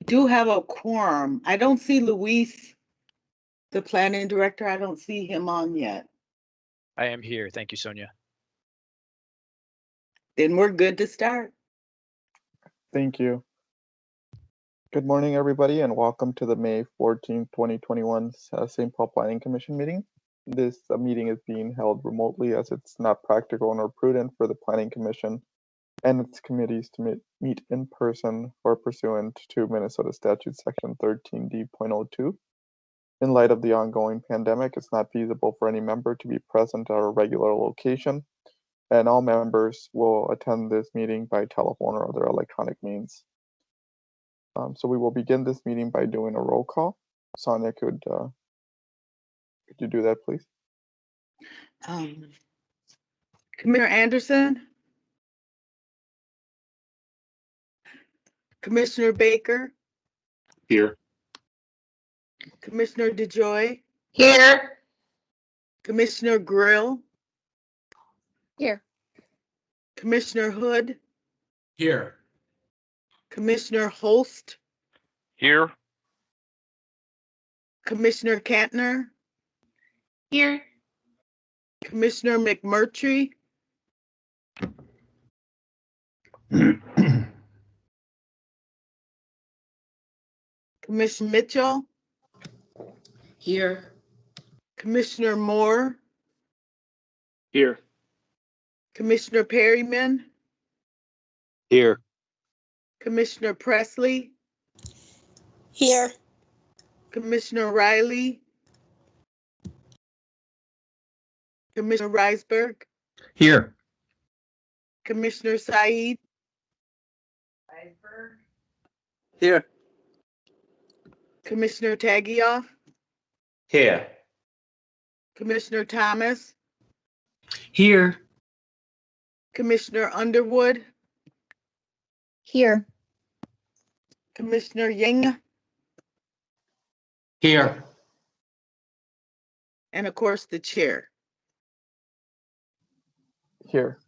Do have a quorum. I don't see Luis, the planning director. I don't see him on yet. I am here. Thank you, Sonia. Then we're good to start. Thank you. Good morning, everybody, and welcome to the May 14th, 2021 St. Paul Planning Commission meeting. This meeting is being held remotely as it's not practical nor prudent for the Planning Commission and its committees to meet in person or pursuant to Minnesota Statute Section 13D.02. In light of the ongoing pandemic, it's not feasible for any member to be present at a regular location, and all members will attend this meeting by telephone or other electronic means. So we will begin this meeting by doing a roll call. Sonia, could you do that, please? Commissioner Anderson? Commissioner Baker? Here. Commissioner DeJoy? Here. Commissioner Grill? Here. Commissioner Hood? Here. Commissioner Holst? Here. Commissioner Kantner? Here. Commissioner McMurtry? Commissioner Mitchell? Here. Commissioner Moore? Here. Commissioner Perryman? Here. Commissioner Presley? Here. Commissioner Riley? Commissioner Reisberg? Here. Commissioner Said? Here. Commissioner Tagioff? Here. Commissioner Thomas? Here. Commissioner Underwood? Here. Commissioner Yang? Here. And of course, the chair. Here.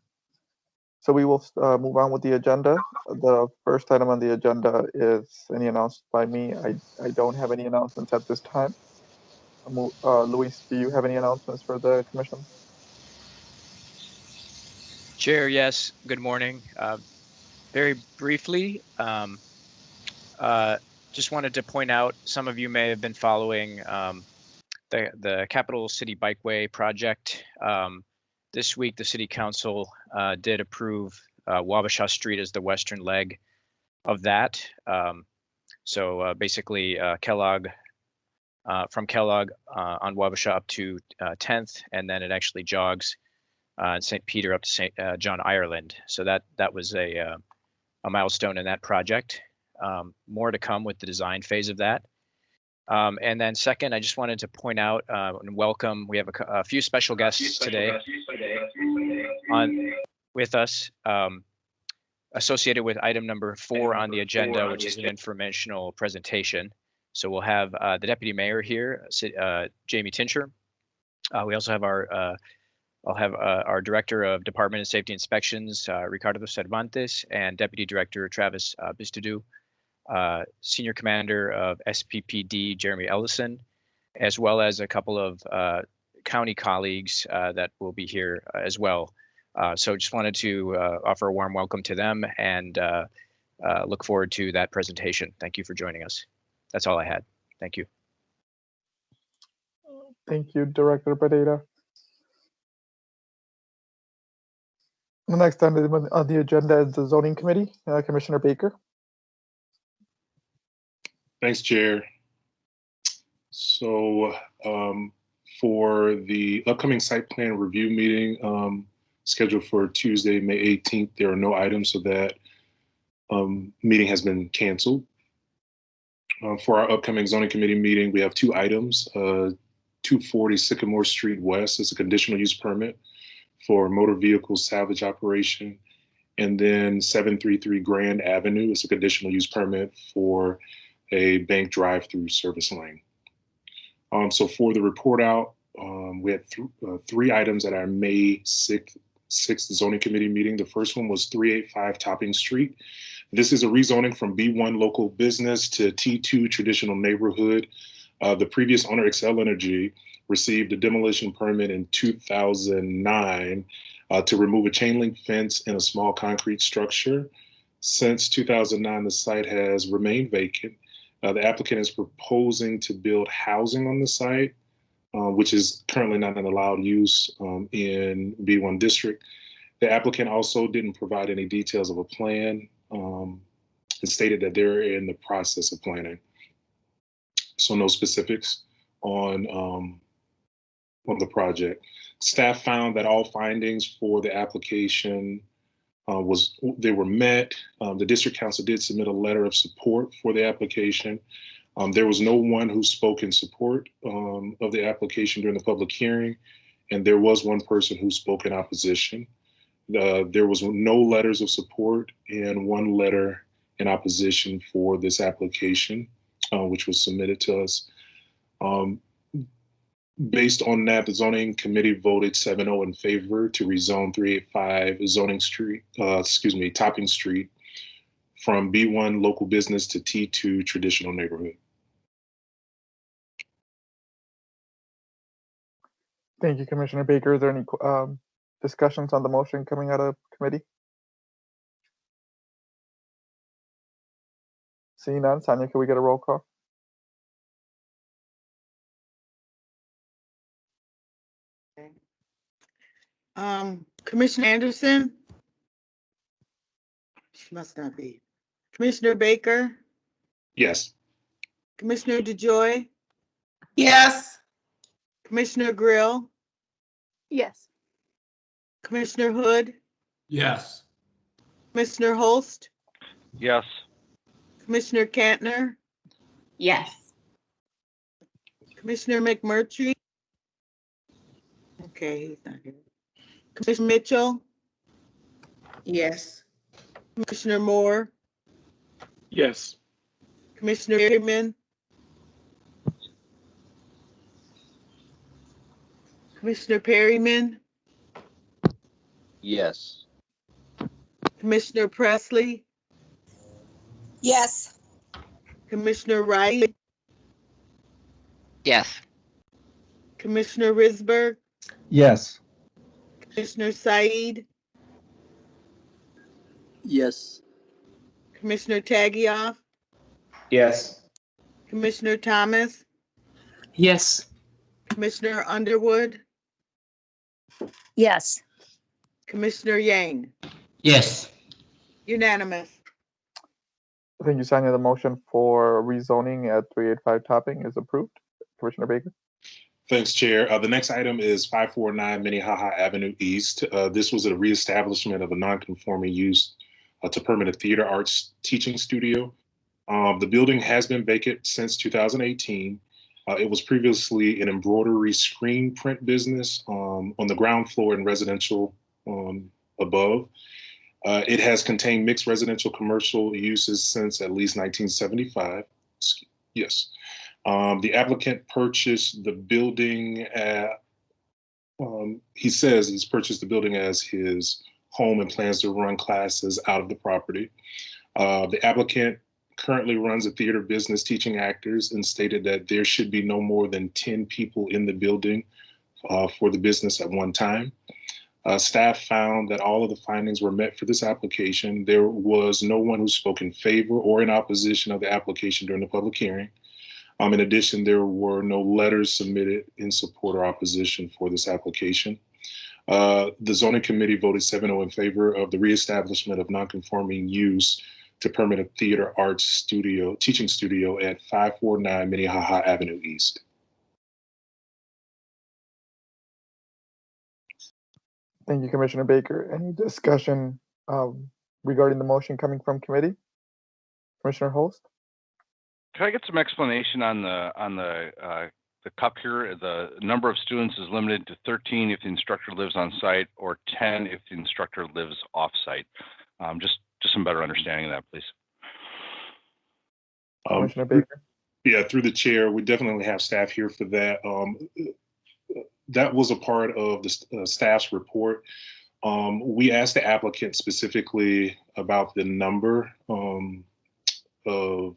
So we will move on with the agenda. The first item on the agenda is any announcements by me. I don't have any announcements at this time. Luis, do you have any announcements for the commission? Chair, yes. Good morning. Very briefly, just wanted to point out, some of you may have been following the Capital City Bikeway project. This week, the City Council did approve Wabasha Street as the western leg of that. So basically, Kellogg, from Kellogg on Wabasha up to 10th, and then it actually jogs St. Peter up to St. John Ireland. So that was a milestone in that project. More to come with the design phase of that. And then second, I just wanted to point out and welcome, we have a few special guests today with us, associated with item number 4 on the agenda, which is an informational presentation. So we'll have the Deputy Mayor here, Jamie Tincher. We also have our Director of Department of Safety Inspections, Ricardo Cervantes, and Deputy Director Travis Bistadu. Senior Commander of SPPD, Jeremy Ellison, as well as a couple of county colleagues that will be here as well. So just wanted to offer a warm welcome to them and look forward to that presentation. Thank you for joining us. That's all I had. Thank you. Thank you, Director Pereira. The next item on the agenda is the Zoning Committee. Commissioner Baker. Thanks, Chair. So for the upcoming site plan review meeting scheduled for Tuesday, May 18th, there are no items, so that meeting has been canceled. For our upcoming zoning committee meeting, we have 2 items. 240 Sycamore Street West is a conditional use permit for motor vehicle salvage operation. And then 733 Grand Avenue is a conditional use permit for a bank drive-through service lane. So for the report out, we had 3 items at our May 6th zoning committee meeting. The first one was 385 Topping Street. This is a rezoning from B1 local business to T2 traditional neighborhood. The previous owner, Excel Energy, received a demolition permit in 2009 to remove a chain link fence and a small concrete structure. Since 2009, the site has remained vacant. The applicant is proposing to build housing on the site, which is currently not an allowed use in B1 district. The applicant also didn't provide any details of a plan and stated that they're in the process of planning. So no specifics on the project. Staff found that all findings for the application they were met. The district council did submit a letter of support for the application. There was no one who spoke in support of the application during the public hearing, and there was one person who spoke in opposition. There was no letters of support and one letter in opposition for this application, which was submitted to us. Based on that, the zoning committee voted 7-0 in favor to rezone 385 Topping Street from B1 local business to T2 traditional neighborhood. Thank you, Commissioner Baker. Is there any discussions on the motion coming out of committee? Seeing none, Sonia, can we get a roll call? Commissioner Anderson? She must not be. Commissioner Baker? Yes. Commissioner DeJoy? Yes. Commissioner Grill? Yes. Commissioner Hood? Yes. Commissioner Holst? Yes. Commissioner Kantner? Yes. Commissioner McMurtry? Okay, he's not here. Commissioner Mitchell? Yes. Commissioner Moore? Yes. Commissioner Perryman? Commissioner Perryman? Yes. Commissioner Presley? Yes. Commissioner Wright? Yes. Commissioner Risberg? Yes. Commissioner Said? Yes. Commissioner Tagioff? Yes. Commissioner Thomas? Yes. Commissioner Underwood? Yes. Commissioner Yang? Yes. Unanimous. Thank you, Sonia. The motion for rezoning at 385 Topping is approved. Commissioner Baker. Thanks, Chair. The next item is 549 Minnehaha Avenue East. This was a reestablishment of a non-conforming use to permit a theater arts teaching studio. The building has been vacant since 2018. It was previously an embroidery screen print business on the ground floor and residential above. It has contained mixed residential commercial uses since at least 1975. Yes. The applicant purchased the building he says he's purchased the building as his home and plans to run classes out of the property. The applicant currently runs a theater business teaching actors and stated that there should be no more than 10 people in the building for the business at one time. Staff found that all of the findings were met for this application. There was no one who spoke in favor or in opposition of the application during the public hearing. In addition, there were no letters submitted in support or opposition for this application. The zoning committee voted 7-0 in favor of the reestablishment of non-conforming use to permit a theater arts studio, teaching studio at 549 Minnehaha Avenue East. Thank you, Commissioner Baker. Any discussion regarding the motion coming from committee? Commissioner Holst? Can I get some explanation on the cup here? The number of students is limited to 13 if the instructor lives on site, or 10 if the instructor lives off site. Just some better understanding of that, please. Commissioner Baker? Yeah, through the chair, we definitely have staff here for that. That was a part of the staff's report. We asked the applicant specifically about the number of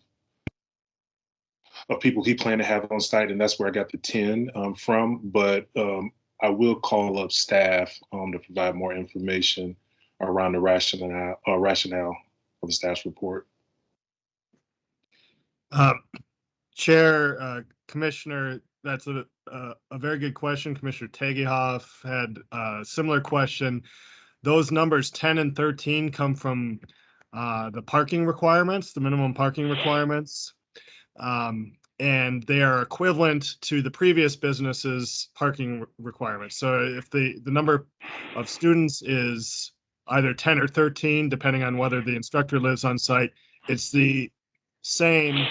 people he planned to have on site, and that's where I got the 10 from. But I will call up staff to provide more information around the rationale of the staff's report. Chair, Commissioner, that's a very good question. Commissioner Tagehoff had a similar question. Those numbers 10 and 13 come from the parking requirements, the minimum parking requirements. And they are equivalent to the previous business's parking requirements. So if the number of students is either 10 or 13, depending on whether the instructor lives on site, it's the same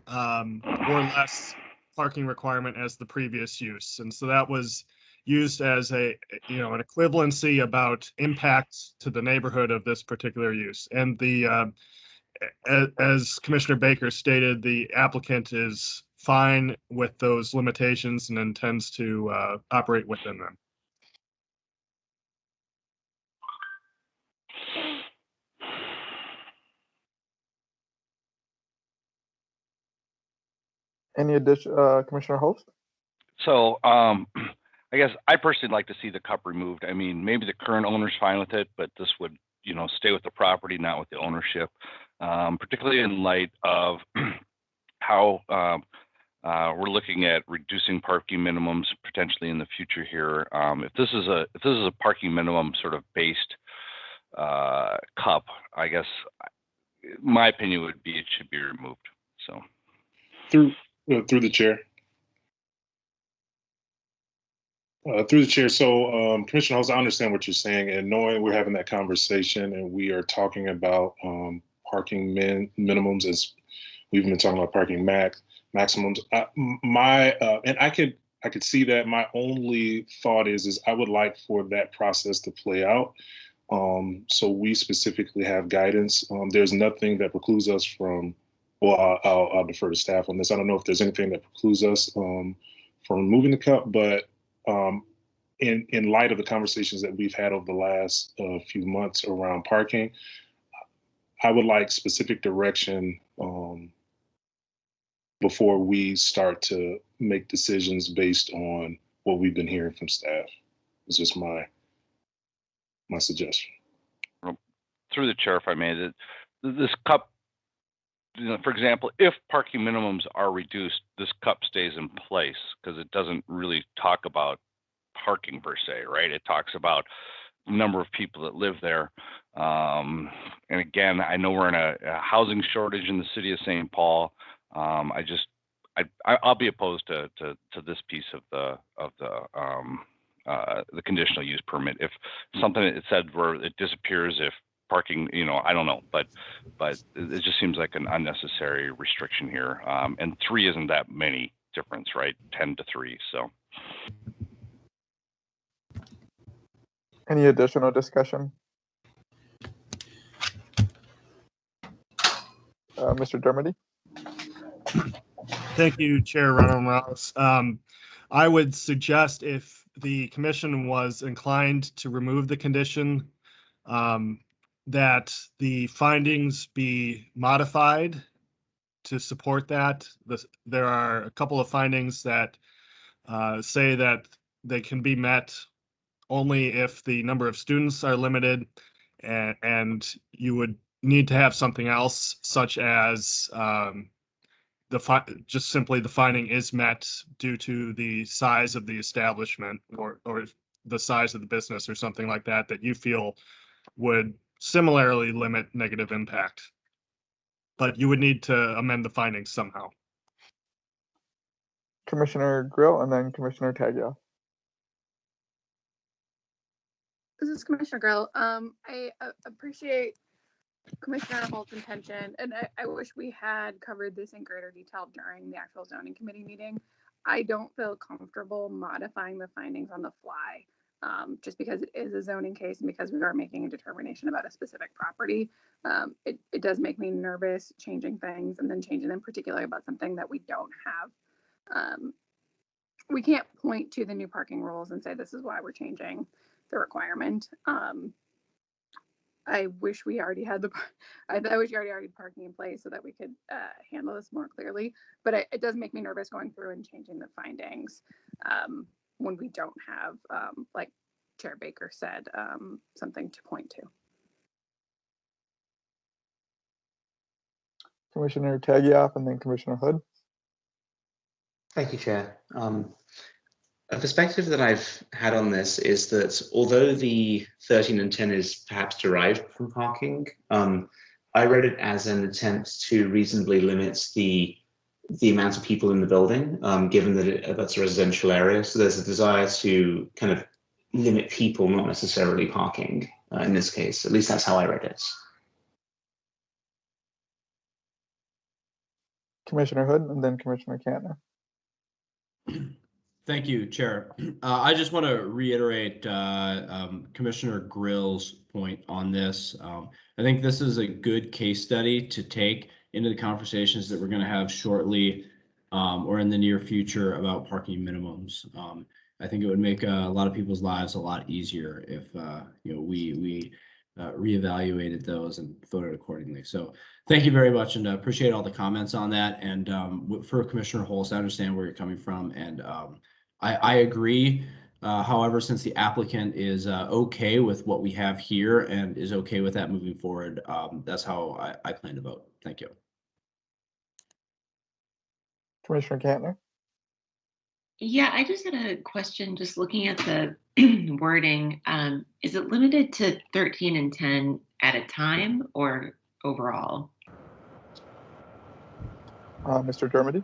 or less parking requirement as the previous use. And so that was used as an equivalency about impact to the neighborhood of this particular use. And as Commissioner Baker stated, the applicant is fine with those limitations and intends to operate within them. Any addition, Commissioner Host? So I guess I personally like to see the cup removed. I mean, maybe the current owner's fine with it, but this would, stay with the property, not with the ownership, particularly in light of how we're looking at reducing parking minimums potentially in the future here. If this is a parking minimum sort of based cup, I guess my opinion would be it should be removed. So Through the chair. Through the chair. So, Commissioner Host, I understand what you're saying, and knowing we're having that conversation and we are talking about parking minimums, as we've been talking about parking maximums. And I could see that. My only thought is I would like for that process to play out. So we specifically have guidance. There's nothing that precludes us from. Well, I'll defer to staff on this. I don't know if there's anything that precludes us from removing the cup, but in light of the conversations that we've had over the last few months around parking, I would like specific direction before we start to make decisions based on what we've been hearing from staff. It's just my suggestion. Through the chair, if I may, this cup, for example, if parking minimums are reduced, this cup stays in place because it doesn't really talk about parking per se, right? It talks about the number of people that live there. And again, I know we're in a housing shortage in the city of St. Paul. I'll be opposed to this piece of the conditional use permit. If something it said where it disappears if parking, I don't know, but it just seems like an unnecessary restriction here. And 3 isn't that many difference, right? 10 to 3. So. Any additional discussion? Mr. Dermody? Thank you, Chair Reynolds. I would suggest if the commission was inclined to remove the condition, that the findings be modified to support that. There are a couple of findings that say that they can be met only if the number of students are limited, and you would need to have something else, such as just simply the finding is met due to the size of the establishment or the size of the business or something like that you feel would similarly limit negative impact. But you would need to amend the findings somehow. Commissioner Grill and then Commissioner Tagia. This is Commissioner Grill. I appreciate Commissioner Holt's intention, and I wish we had covered this in greater detail during the actual zoning committee meeting. I don't feel comfortable modifying the findings on the fly, just because it is a zoning case and because we are making a determination about a specific property. It does make me nervous changing things and then changing them particularly about something that we don't have. We can't point to the new parking rules and say this is why we're changing the requirement. I wish we already had I wish you already had parking in place so that we could handle this more clearly. But it does make me nervous going through and changing the findings when we don't have, like Chair Baker said, something to point to. Commissioner Tagioff and then Commissioner Hood. Thank you, Chair. A perspective that I've had on this is that although the 13 and 10 is perhaps derived from parking, I read it as an attempt to reasonably limit the amount of people in the building, given that that's a residential area. So there's a desire to kind of limit people, not necessarily parking in this case. At least that's how I read it. Commissioner Hood and then Commissioner Kantner. Thank you, Chair. I just want to reiterate Commissioner Grill's point on this. I think this is a good case study to take into the conversations that we're going to have shortly or in the near future about parking minimums. I think it would make a lot of people's lives a lot easier if we reevaluated those and voted accordingly. So thank you very much, and appreciate all the comments on that. And for Commissioner Holst, I understand where you're coming from, and I agree. However, since the applicant is okay with what we have here and is okay with that moving forward, that's how I plan to vote. Thank you. Commissioner Kantner. Yeah, I just had a question, just looking at the wording. Is it limited to 13 and 10 at a time or overall? Mr. Dermody.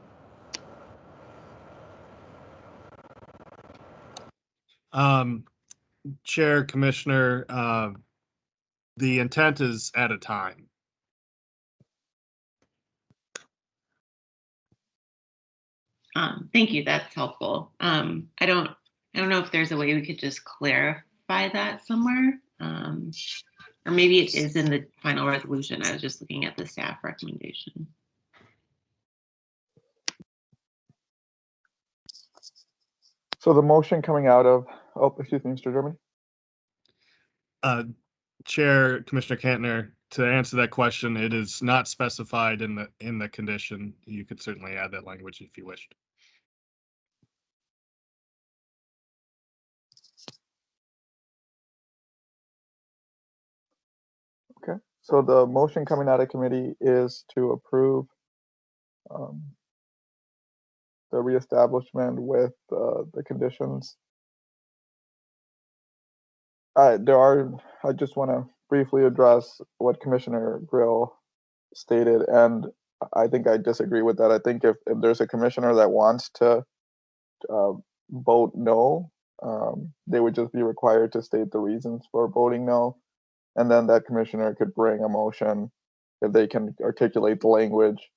Chair, Commissioner, the intent is at a time. Thank you. That's helpful. I don't know if there's a way we could just clarify that somewhere, or maybe it is in the final resolution. I was just looking at the staff recommendation. So the motion coming out of, excuse me, Mr. Dermody. Chair, Commissioner Kantner, to answer that question, it is not specified in the condition. You could certainly add that language if you wished. Okay, so the motion coming out of committee is to approve the reestablishment with the conditions. I just want to briefly address what Commissioner Grill stated, and I think I disagree with that. I think if there's a commissioner that wants to vote no, they would just be required to state the reasons for voting no, and then that commissioner could bring a motion if they can articulate the language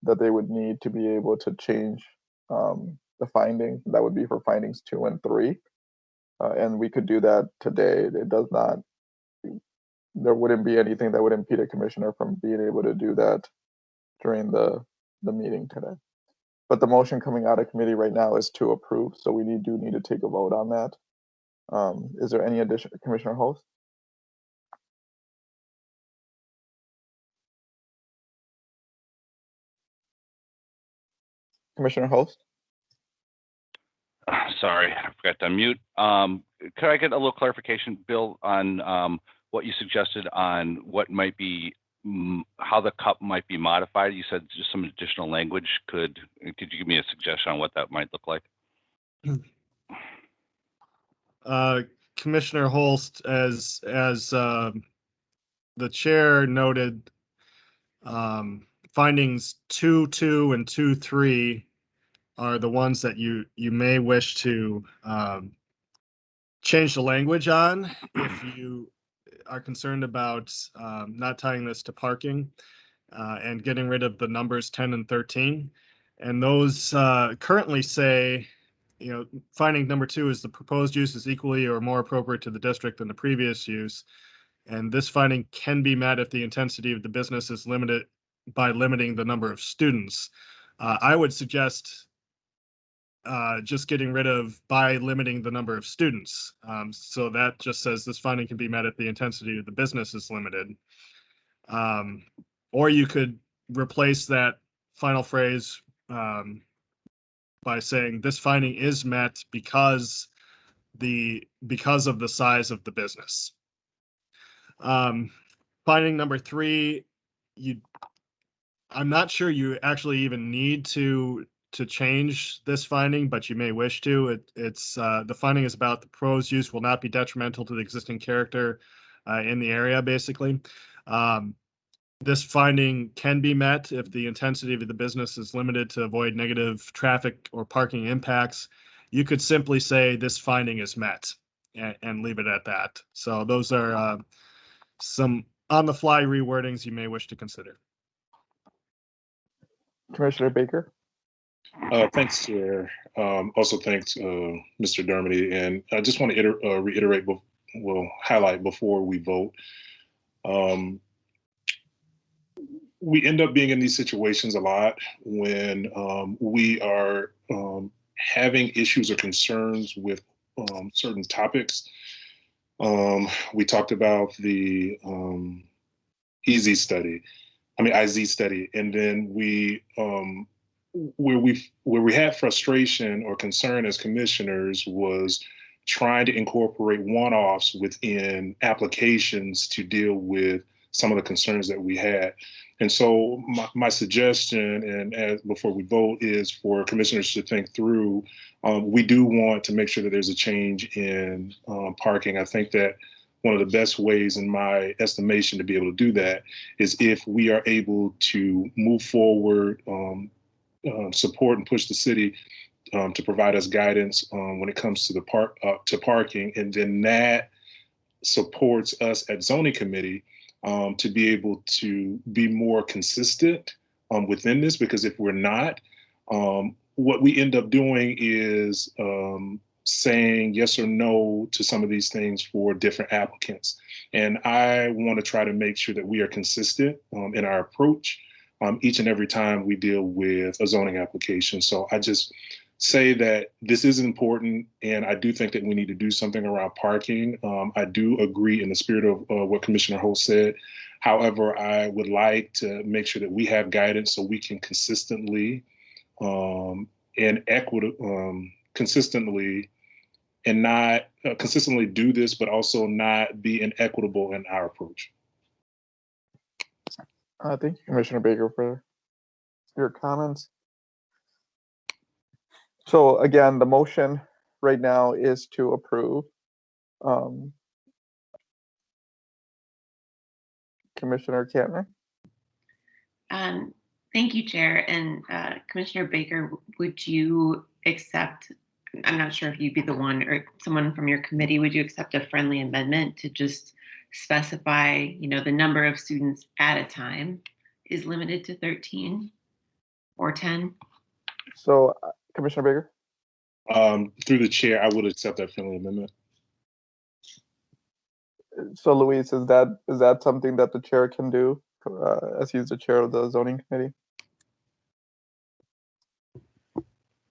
that they would need to be able to change the finding. That would be for findings 2 and 3. And we could do that today. It does not, there wouldn't be anything that would impede a commissioner from being able to do that during the meeting today. But the motion coming out of committee right now is to approve, so we do need to take a vote on that. Is there any addition, Commissioner Holst? Commissioner Holst? Sorry, I forgot to unmute. Could I get a little clarification, Bill, on what you suggested on what might be, how the cup might be modified? You said just some additional language. Could you give me a suggestion on what that might look like? Commissioner Holst, as the chair noted, findings 2.2 and 2.3 are the ones that you may wish to change the language on if you are concerned about not tying this to parking and getting rid of the numbers 10 and 13. And those currently say, finding number 2 is the proposed use is equally or more appropriate to the district than the previous use. And this finding can be met if the intensity of the business is limited by limiting the number of students. I would suggest just getting rid of by limiting the number of students. So that just says this finding can be met if the intensity of the business is limited. Or you could replace that final phrase by saying this finding is met because of the size of the business. Finding number 3, I'm not sure you actually even need to change this finding, but you may wish to. It's the finding is about the proposed use will not be detrimental to the existing character in the area, basically. This finding can be met if the intensity of the business is limited to avoid negative traffic or parking impacts. You could simply say this finding is met and leave it at that. So those are some on-the-fly rewordings you may wish to consider. Commissioner Baker. Thanks, Chair. Also, thanks, Mr. Dermody. And I just want to reiterate, highlight before we vote. We end up being in these situations a lot when we are having issues or concerns with certain topics. We talked about the IZ study, and then where we had frustration or concern as commissioners was trying to incorporate one-offs within applications to deal with some of the concerns that we had. And so my suggestion, and before we vote, is for commissioners to think through. We do want to make sure that there's a change in parking. I think that one of the best ways, in my estimation, to be able to do that is if we are able to move forward, support and push the city to provide us guidance when it comes to the parking, and then that supports us at zoning committee to be able to be more consistent within this. Because if we're not, what we end up doing is saying yes or no to some of these things for different applicants. And I want to try to make sure that we are consistent in our approach each and every time we deal with a zoning application. So I just say that this is important, and I do think that we need to do something around parking. I do agree in the spirit of what Commissioner Holt said. However, I would like to make sure that we have guidance so we can consistently consistently do this, but also not be inequitable in our approach. Thank you, Commissioner Baker, for your comments. So again, the motion right now is to approve. Commissioner Kantner. Thank you, Chair. And Commissioner Baker, would you accept, I'm not sure if you'd be the one or someone from your committee, would you accept a friendly amendment to just specify, the number of students at a time is limited to 13 or 10? So Commissioner Baker? Through the chair, I would accept that friendly amendment. So Luis, is that something that the chair can do as he's the chair of the zoning committee?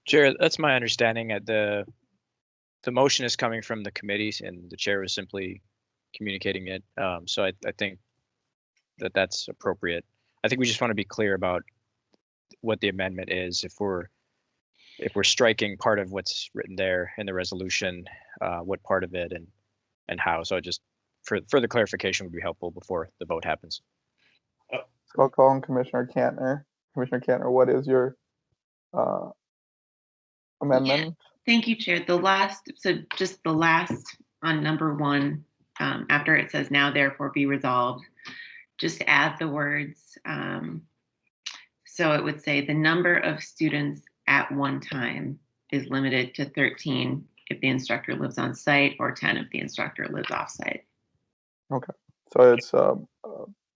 Chair, that's my understanding. The motion is coming from the committees, and the chair is simply communicating it. So I think that's appropriate. I think we just want to be clear about what the amendment is. If we're striking part of what's written there in the resolution, what part of it and how. So just for further clarification would be helpful before the vote happens. So I'll call on Commissioner Kantner. Commissioner Kantner, what is your amendment? Yeah. Thank you, Chair. Just the last on number 1, after it says now therefore be resolved, just add the words. So it would say the number of students at one time is limited to 13 if the instructor lives on site, or 10 if the instructor lives off site. Okay, so it's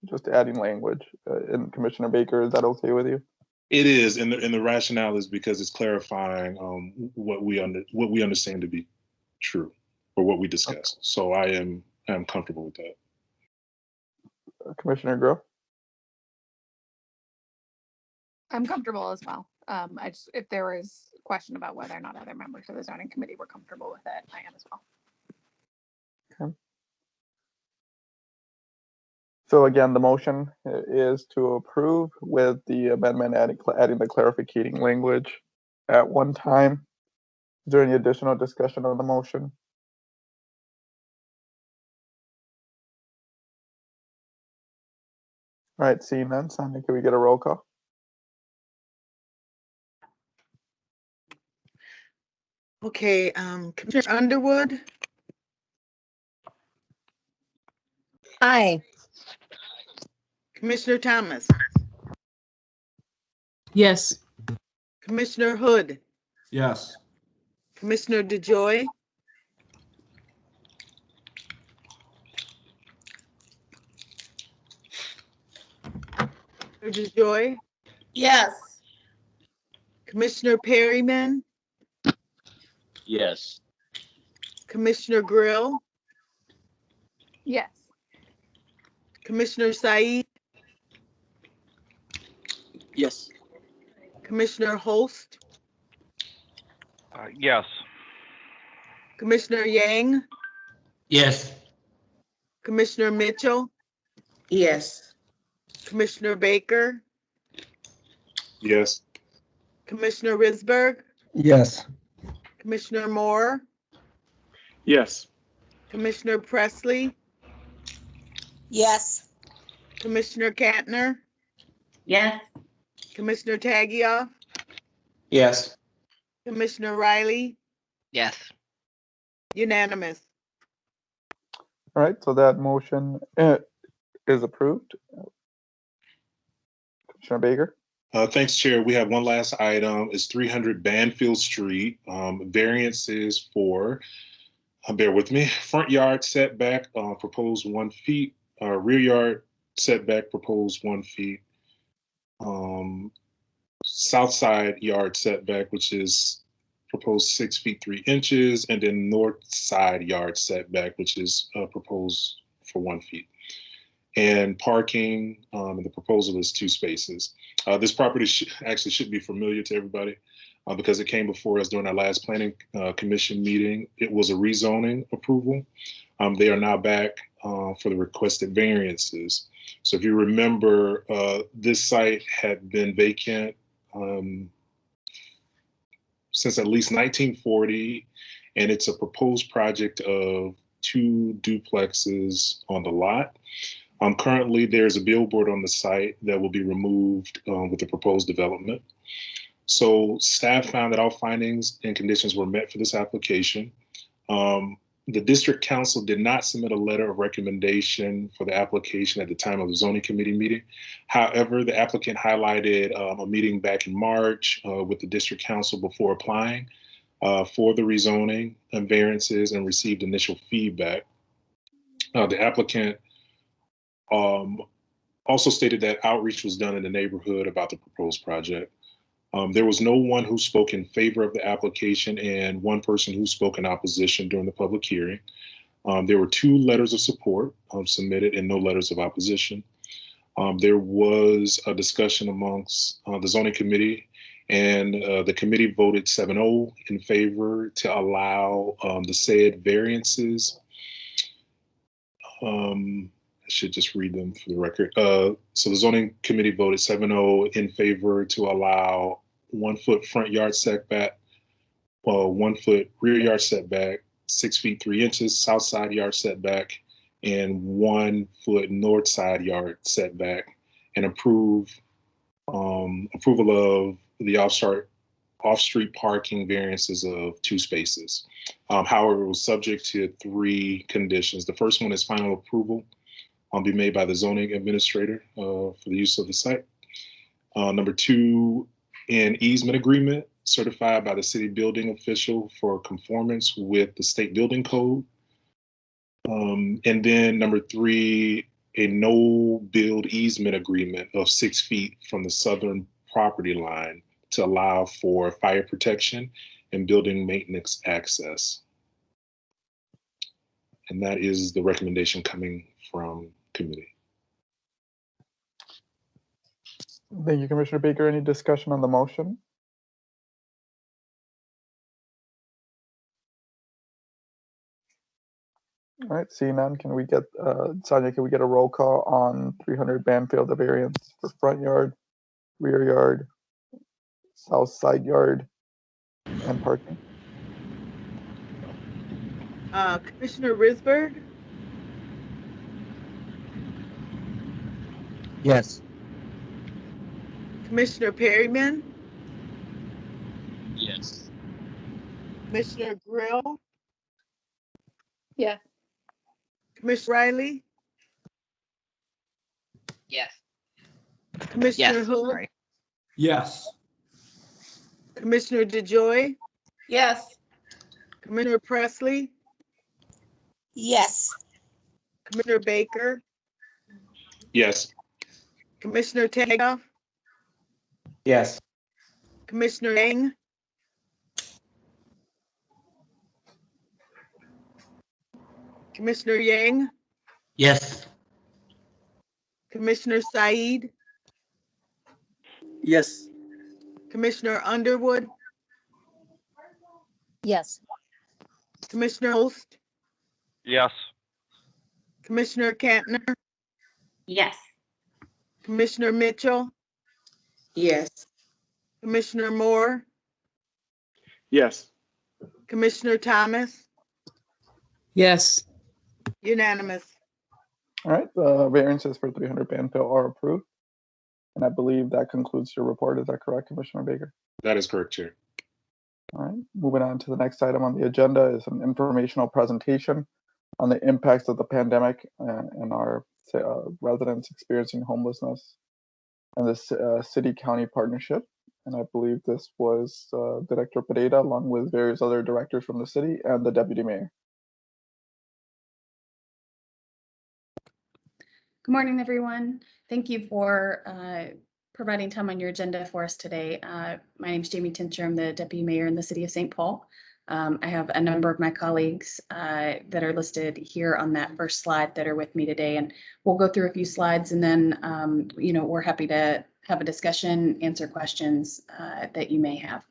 just adding language. And Commissioner Baker, is that okay with you? It is, and the rationale is because it's clarifying what we understand to be true, or what we discussed. Okay. So I am comfortable with that. Commissioner Grill? I'm comfortable as well. If there was a question about whether or not other members of the zoning committee were comfortable with it, I am as well. Okay. So again, the motion is to approve with the amendment adding the clarificating language at one time. Is there any additional discussion on the motion? All right, seeing none, Sonia, can we get a roll call? Okay, Commissioner Underwood, Aye. Commissioner Thomas, Yes. Commissioner Hood, Yes. Commissioner DeJoy, DeJoy, Yes. Commissioner Perryman, Yes. Commissioner Grill, Yes. Commissioner Said, Yes. Commissioner Holst, Yes. Commissioner Yang, Yes. Commissioner Mitchell, Yes. Commissioner Baker, Yes. Commissioner Risberg, Yes. Commissioner Moore, Yes. Commissioner Presley, Yes. Commissioner Katner, Yes. Commissioner Tagioff, Yes. Commissioner Riley, Yes. unanimous. All right, so that motion is approved. Commissioner Baker? Thanks, Chair. We have one last item. It's 300 Banfield Street. Variances for, bear with me, front yard setback proposed 1 feet, rear yard setback proposed 1 feet, south side yard setback, which is proposed 6 feet 3 inches, and then north side yard setback, which is proposed for 1 feet. And parking, the proposal is 2 spaces. This property actually should be familiar to everybody because it came before us during our last planning commission meeting. It was a rezoning approval. They are now back for the requested variances. So if you remember, this site had been vacant since at least 1940, and it's a proposed project of 2 duplexes on the lot. Currently, there's a billboard on the site that will be removed with the proposed development. So staff found that all findings and conditions were met for this application. The district council did not submit a letter of recommendation for the application at the time of the zoning committee meeting. However, the applicant highlighted a meeting back in March with the district council before applying for the rezoning and variances and received initial feedback. The applicant also stated that outreach was done in the neighborhood about the proposed project. There was no one who spoke in favor of the application and 1 person who spoke in opposition during the public hearing. There were 2 letters of support submitted and no letters of opposition. There was a discussion amongst the zoning committee, and the committee voted 7-0 in favor to allow the said variances. I should just read them for the record. So the zoning committee voted 7-0 in favor to allow 1 foot front yard setback, 1 foot rear yard setback, 6 feet 3 inches south side yard setback, and 1 foot north side yard setback, and approval of the off-street parking variances of 2 spaces. However, it was subject to 3 conditions. The first one is final approval be made by the zoning administrator for the use of the site. Number 2, an easement agreement certified by the city building official for conformance with the state building code. And then number 3, a no build easement agreement of 6 feet from the southern property line to allow for fire protection and building maintenance access. And that is the recommendation coming from committee. Thank you, Commissioner Baker. Any discussion on the motion? All right, seeing none, can we get, Sonia, can we get a roll call on 300 Banfield, the variance for front yard, rear yard, south side yard, and parking? Commissioner Risberg, Yes. Commissioner Perryman, Yes. Commissioner Grill, Yes. Commissioner Riley, Yes. Commissioner Yes. Hood, Sorry. Yes. Commissioner DeJoy, Yes. Commissioner Presley, Yes. Commissioner Baker, Yes. Commissioner Tagoff, Yes. Commissioner Yang, Commissioner Yang, Yes. Commissioner Said, Yes. Commissioner Underwood, Yes. Commissioner Host, Yes. Commissioner Kantner, Yes. Commissioner Mitchell, Yes. Commissioner Moore, Yes. Commissioner Thomas, Yes. unanimous. All right, the variances for 300 Banfield are approved. And I believe that concludes your report. Is that correct, Commissioner Baker? That is correct, Chair. All right, moving on to the next item on the agenda is an informational presentation on the impacts of the pandemic and our residents experiencing homelessness and this city-county partnership. And I believe this was Director Pereira, along with various other directors from the city and the deputy mayor. Good morning, everyone. Thank you for providing time on your agenda for us today. My name is Jamie Tincher. I'm the Deputy Mayor in the City of St. Paul. I have a number of my colleagues that are listed here on that first slide that are with me today, and we'll go through a few slides, and then we're happy to have a discussion, answer questions that you may have.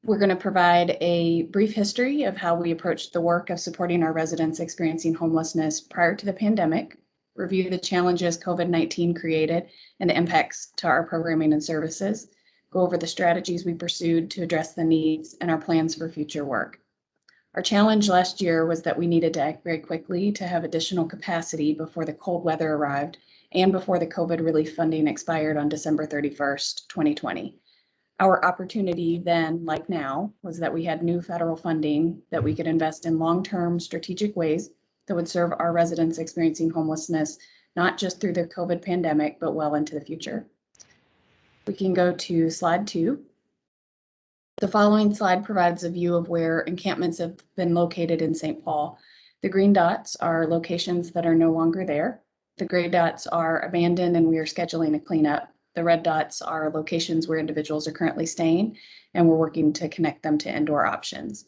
We're going to provide a brief history of how we approached the work of supporting our residents experiencing homelessness prior to the pandemic, review the challenges COVID-19 created and the impacts to our programming and services, go over the strategies we pursued to address the needs and our plans for future work. Our challenge last year was that we needed to act very quickly to have additional capacity before the cold weather arrived and before the COVID relief funding expired on December 31st, 2020. Our opportunity then, like now, was that we had new federal funding that we could invest in long-term strategic ways that would serve our residents experiencing homelessness, not just through the COVID pandemic, but well into the future. We can go to slide 2. The following slide provides a view of where encampments have been located in St. Paul. The green dots are locations that are no longer there. The gray dots are abandoned and we are scheduling a cleanup. The red dots are locations where individuals are currently staying, and we're working to connect them to indoor options.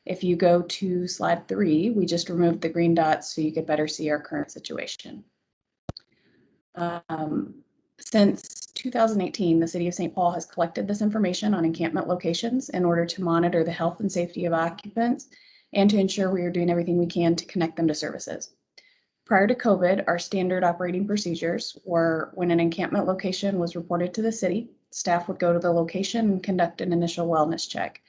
If you go to slide 3, we just removed the green dots so you could better see our current situation. Since 2018, the City of St. Paul has collected this information on encampment locations in order to monitor the health and safety of occupants and to ensure we are doing everything we can to connect them to services. Prior to COVID, our standard operating procedures were when an encampment location was reported to the city, staff would go to the location and conduct an initial wellness check.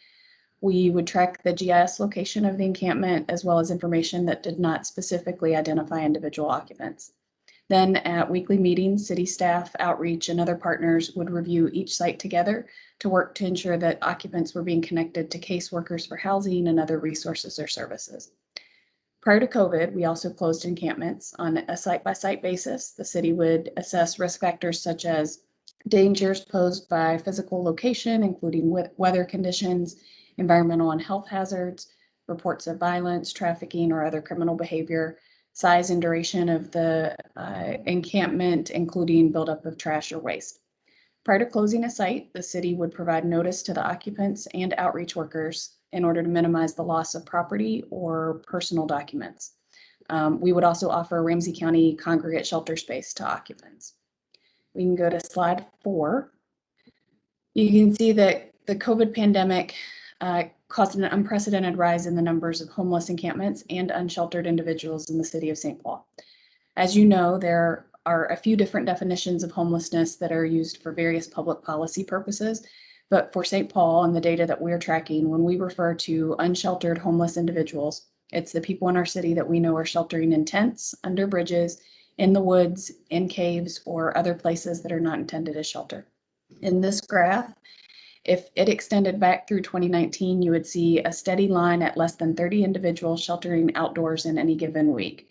We would track the GIS location of the encampment as well as information that did not specifically identify individual occupants. Then at weekly meetings, city staff, outreach, and other partners would review each site together to work to ensure that occupants were being connected to caseworkers for housing and other resources or services. Prior to COVID, we also closed encampments on a site-by-site basis. The city would assess risk factors such as dangers posed by physical location, including weather conditions, environmental and health hazards, reports of violence, trafficking, or other criminal behavior, size and duration of the encampment, including buildup of trash or waste. Prior to closing a site, the city would provide notice to the occupants and outreach workers in order to minimize the loss of property or personal documents. We would also offer Ramsey County congregate shelter space to occupants. We can go to slide 4. You can see that the COVID pandemic caused an unprecedented rise in the numbers of homeless encampments and unsheltered individuals in the city of St. Paul. As you know, there are a few different definitions of homelessness that are used for various public policy purposes. But for St. Paul and the data that we're tracking, when we refer to unsheltered homeless individuals, it's the people in our city that we know are sheltering in tents, under bridges, in the woods, in caves, or other places that are not intended as shelter. In this graph, if it extended back through 2019, you would see a steady line at less than 30 individuals sheltering outdoors in any given week.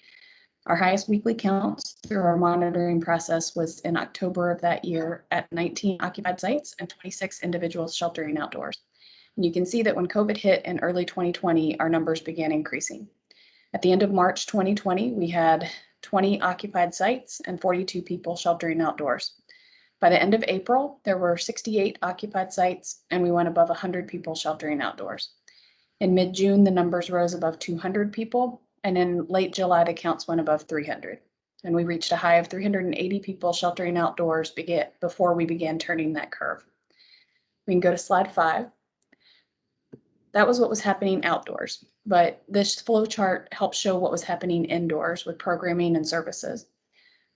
Our highest weekly counts through our monitoring process was in October of that year at 19 occupied sites and 26 individuals sheltering outdoors. And you can see that when COVID hit in early 2020, our numbers began increasing. At the end of March 2020, we had 20 occupied sites and 42 people sheltering outdoors. By the end of April, there were 68 occupied sites and we went above 100 people sheltering outdoors. In mid-June, the numbers rose above 200 people, and in late July, the counts went above 300. And we reached a high of 380 people sheltering outdoors before we began turning that curve. We can go to slide 5. That was what was happening outdoors, but this flow chart helps show what was happening indoors with programming and services.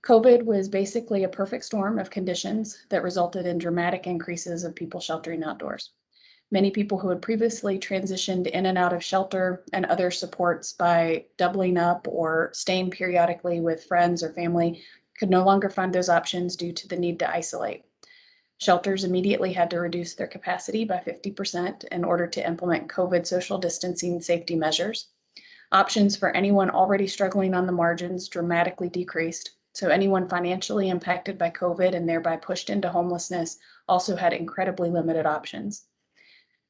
COVID was basically a perfect storm of conditions that resulted in dramatic increases of people sheltering outdoors. Many people who had previously transitioned in and out of shelter and other supports by doubling up or staying periodically with friends or family could no longer find those options due to the need to isolate. Shelters immediately had to reduce their capacity by 50% in order to implement COVID social distancing safety measures. Options for anyone already struggling on the margins dramatically decreased, so anyone financially impacted by COVID and thereby pushed into homelessness also had incredibly limited options.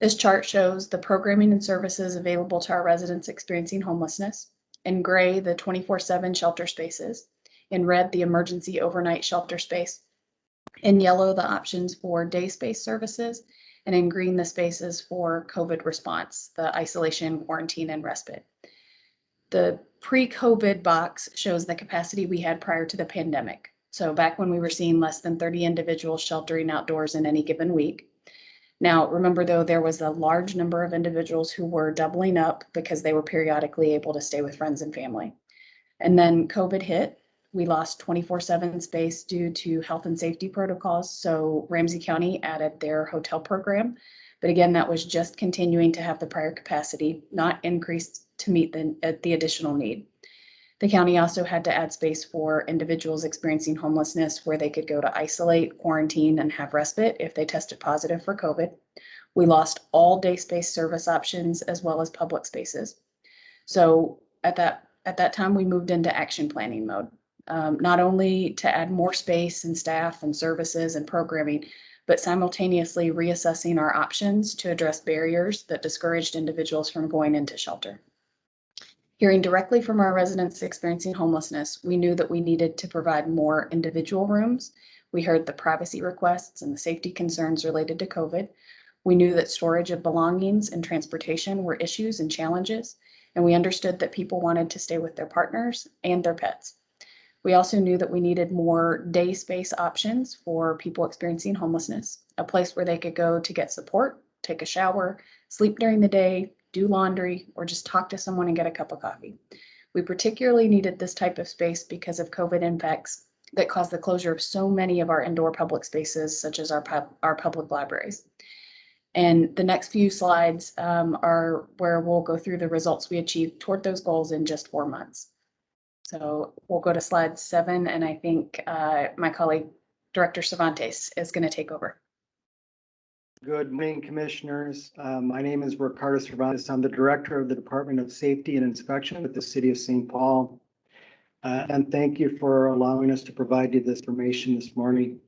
This chart shows the programming and services available to our residents experiencing homelessness. In gray, the 24/7 shelter spaces. In red, the emergency overnight shelter space. In yellow, the options for day space services. And in green, the spaces for COVID response, the isolation, quarantine, and respite. The pre-COVID box shows the capacity we had prior to the pandemic. So back when we were seeing less than 30 individuals sheltering outdoors in any given week. Now, remember though, there was a large number of individuals who were doubling up because they were periodically able to stay with friends and family. And then COVID hit. We lost 24/7 space due to health and safety protocols. So Ramsey County added their hotel program. But again, that was just continuing to have the prior capacity, not increased to meet the additional need. The county also had to add space for individuals experiencing homelessness where they could go to isolate, quarantine, and have respite if they tested positive for COVID. We lost all day space service options as well as public spaces. So at that time, we moved into action planning mode, not only to add more space and staff and services and programming, but simultaneously reassessing our options to address barriers that discouraged individuals from going into shelter. Hearing directly from our residents experiencing homelessness, we knew that we needed to provide more individual rooms. We heard the privacy requests and the safety concerns related to COVID. We knew that storage of belongings and transportation were issues and challenges, and we understood that people wanted to stay with their partners and their pets. We also knew that we needed more day space options for people experiencing homelessness, a place where they could go to get support, take a shower, sleep during the day, do laundry, or just talk to someone and get a cup of coffee. We particularly needed this type of space because of COVID impacts that caused the closure of so many of our indoor public spaces, such as our public libraries. And the next few slides are where we'll go through the results we achieved toward those goals in just 4 months. So we'll go to slide 7, and I think my colleague, Director Cervantes, is going to take over. Good morning, commissioners. My name is Ricardo Cervantes. I'm the director of the Department of Safety and Inspection with the City of St. Paul. And thank you for allowing us to provide you this information this morning.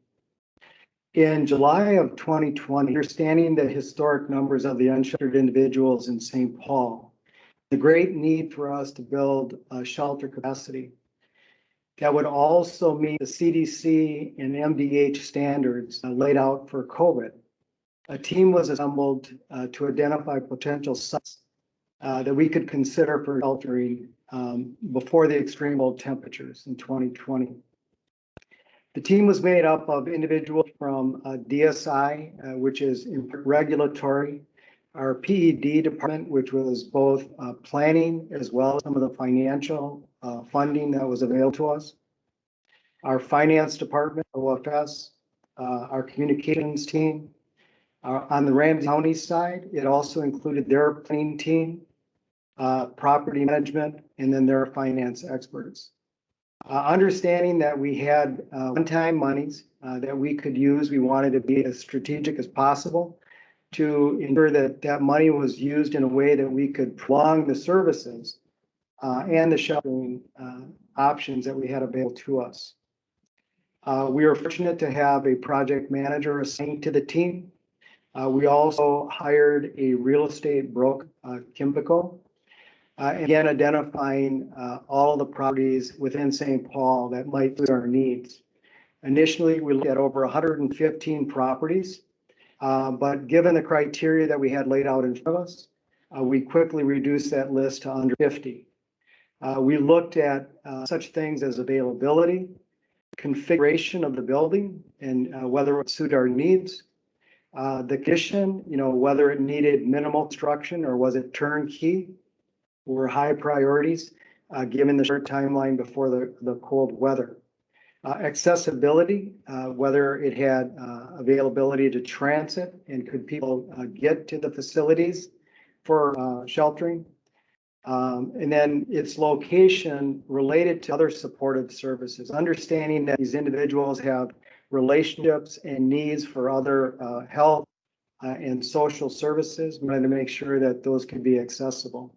In July of 2020, understanding the historic numbers of the unsheltered individuals in St. Paul, the great need for us to build a shelter capacity that would also meet the CDC and MDH standards laid out for COVID. A team was assembled to identify potential sites that we could consider for sheltering before the extreme cold temperatures in 2020. The team was made up of individuals from DSI, which is regulatory, our PED department, which was both planning as well as some of the financial funding that was available to us, our finance department, OFS, our communications team. On the Ramsey County side, it also included their planning team, property management, and then their finance experts. Understanding that we had one-time monies that we could use, we wanted to be as strategic as possible to ensure that that money was used in a way that we could prolong the services and the sheltering options that we had available to us. We were fortunate to have a project manager assigned to the team. We also hired a real estate broker, Kimbico, again, identifying all of the properties within St. Paul that might suit our needs. Initially, we looked at over 115 properties, but given the criteria that we had laid out in front of us, we quickly reduced that list to under 50. We looked at such things as availability, configuration of the building, and whether it would suit our needs. The condition, whether it needed minimal construction or was it turnkey, were high priorities given the short timeline before the cold weather. Accessibility, whether it had availability to transit and could people get to the facilities for sheltering. And then its location related to other supportive services, understanding that these individuals have relationships and needs for other health and social services. We wanted to make sure that those could be accessible.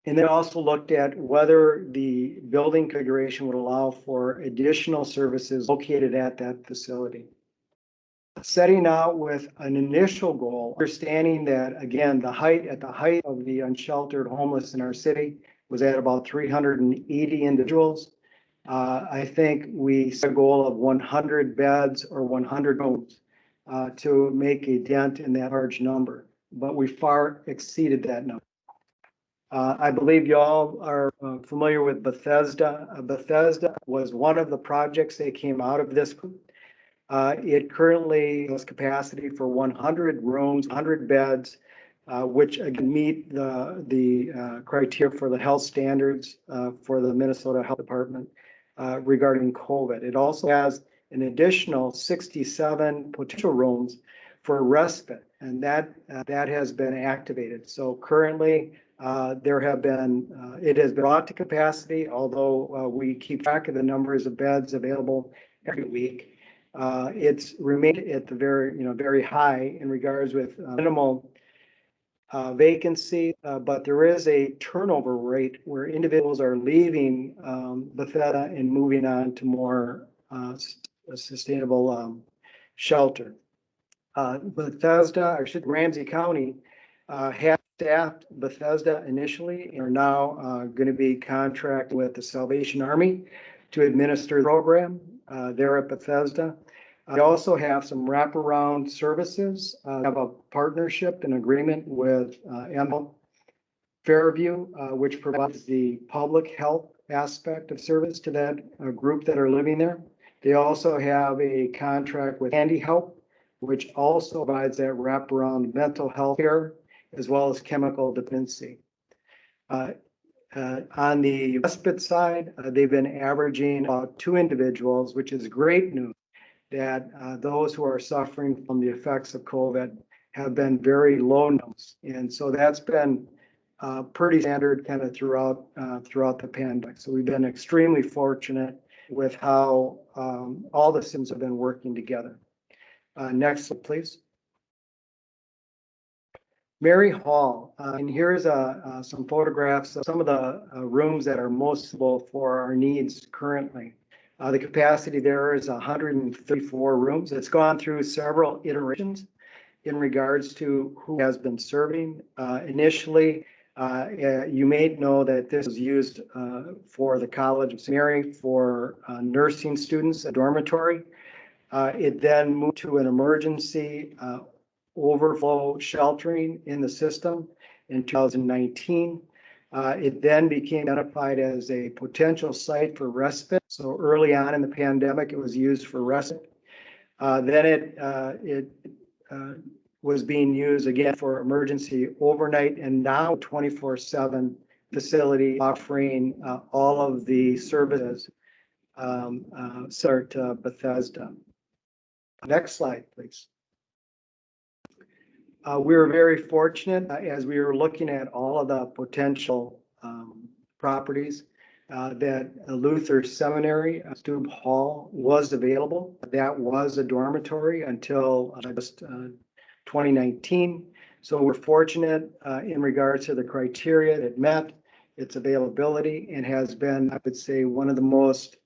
And then also looked at whether the building configuration would allow for additional services located at that facility. Setting out with an initial goal, understanding that, again, the height of the unsheltered homeless in our city was at about 380 individuals. I think we set a goal of 100 beds or 100 rooms to make a dent in that large number, but we far exceeded that number. I believe you all are familiar with Bethesda. Bethesda was one of the projects that came out of this group. It currently has capacity for 100 rooms, 100 beds, which again meet the criteria for the health standards for the Minnesota Health Department regarding COVID. It also has an additional 67 potential rooms for respite, and that has been activated. So currently, it has been brought to capacity, although we keep track of the numbers of beds available every week. It's remained at the very high in regards with minimal vacancy, but there is a turnover rate where individuals are leaving Bethesda and moving on to more sustainable shelter. Ramsey County had staffed Bethesda initially and are now going to be contracted with the Salvation Army to administer the program there at Bethesda. We also have some wraparound services. Have a partnership and agreement with ML Fairview, which provides the public health aspect of service to that group that are living there. They also have a contract with Handy Help, which also provides that wraparound mental health care as well as chemical dependency. On the respite side, they've been averaging about 2 individuals, which is great news that those who are suffering from the effects of COVID have been very low numbers. And so that's been pretty standard kind of throughout the pandemic. So we've been extremely fortunate with how all the systems have been working together. Next, please. Mary Hall, and here's some photographs of some of the rooms that are most suitable for our needs currently. The capacity there is 134 rooms. It's gone through several iterations in regards to who has been serving. Initially, you may know that this was used for the College of St. Mary for nursing students, a dormitory. It then moved to an emergency overflow sheltering in the system in 2019. It then became identified as a potential site for respite. So early on in the pandemic, it was used for respite. Then it was being used again for emergency overnight and now 24/7 facility offering all of the services similar to Bethesda. Next slide, please. We were very fortunate as we were looking at all of the potential properties that Luther Seminary Student Hall was available. That was a dormitory until just 2019. So we're fortunate in regards to the criteria that met its availability and has been, I would say, one of the most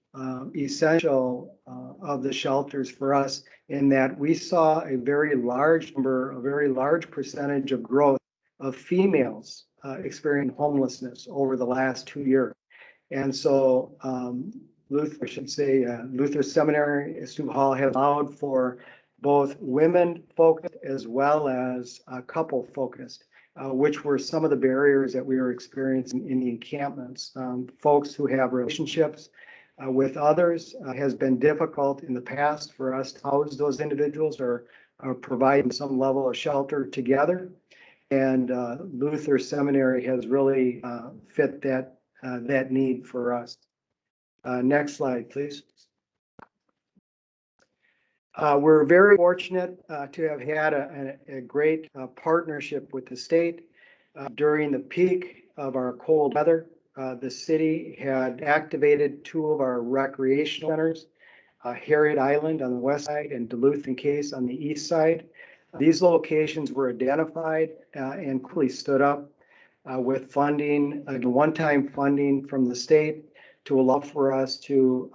essential of the shelters for us, in that we saw a very large percentage of growth of females experiencing homelessness over the last 2 years. And so Luther Seminary Student Hall has allowed for both women focused as well as couple focused, which were some of the barriers that we were experiencing in the encampments. Folks who have relationships with others has been difficult in the past for us to house those individuals or provide some level of shelter together. And Luther Seminary has really fit that need for us. Next slide, please. We're very fortunate to have had a great partnership with the state. During the peak of our cold weather, the city had activated 2 of our recreation centers, Harriet Island on the west side and Duluth and Case on the east side. These locations were identified and quickly stood up with funding, one-time funding from the state to allow for us to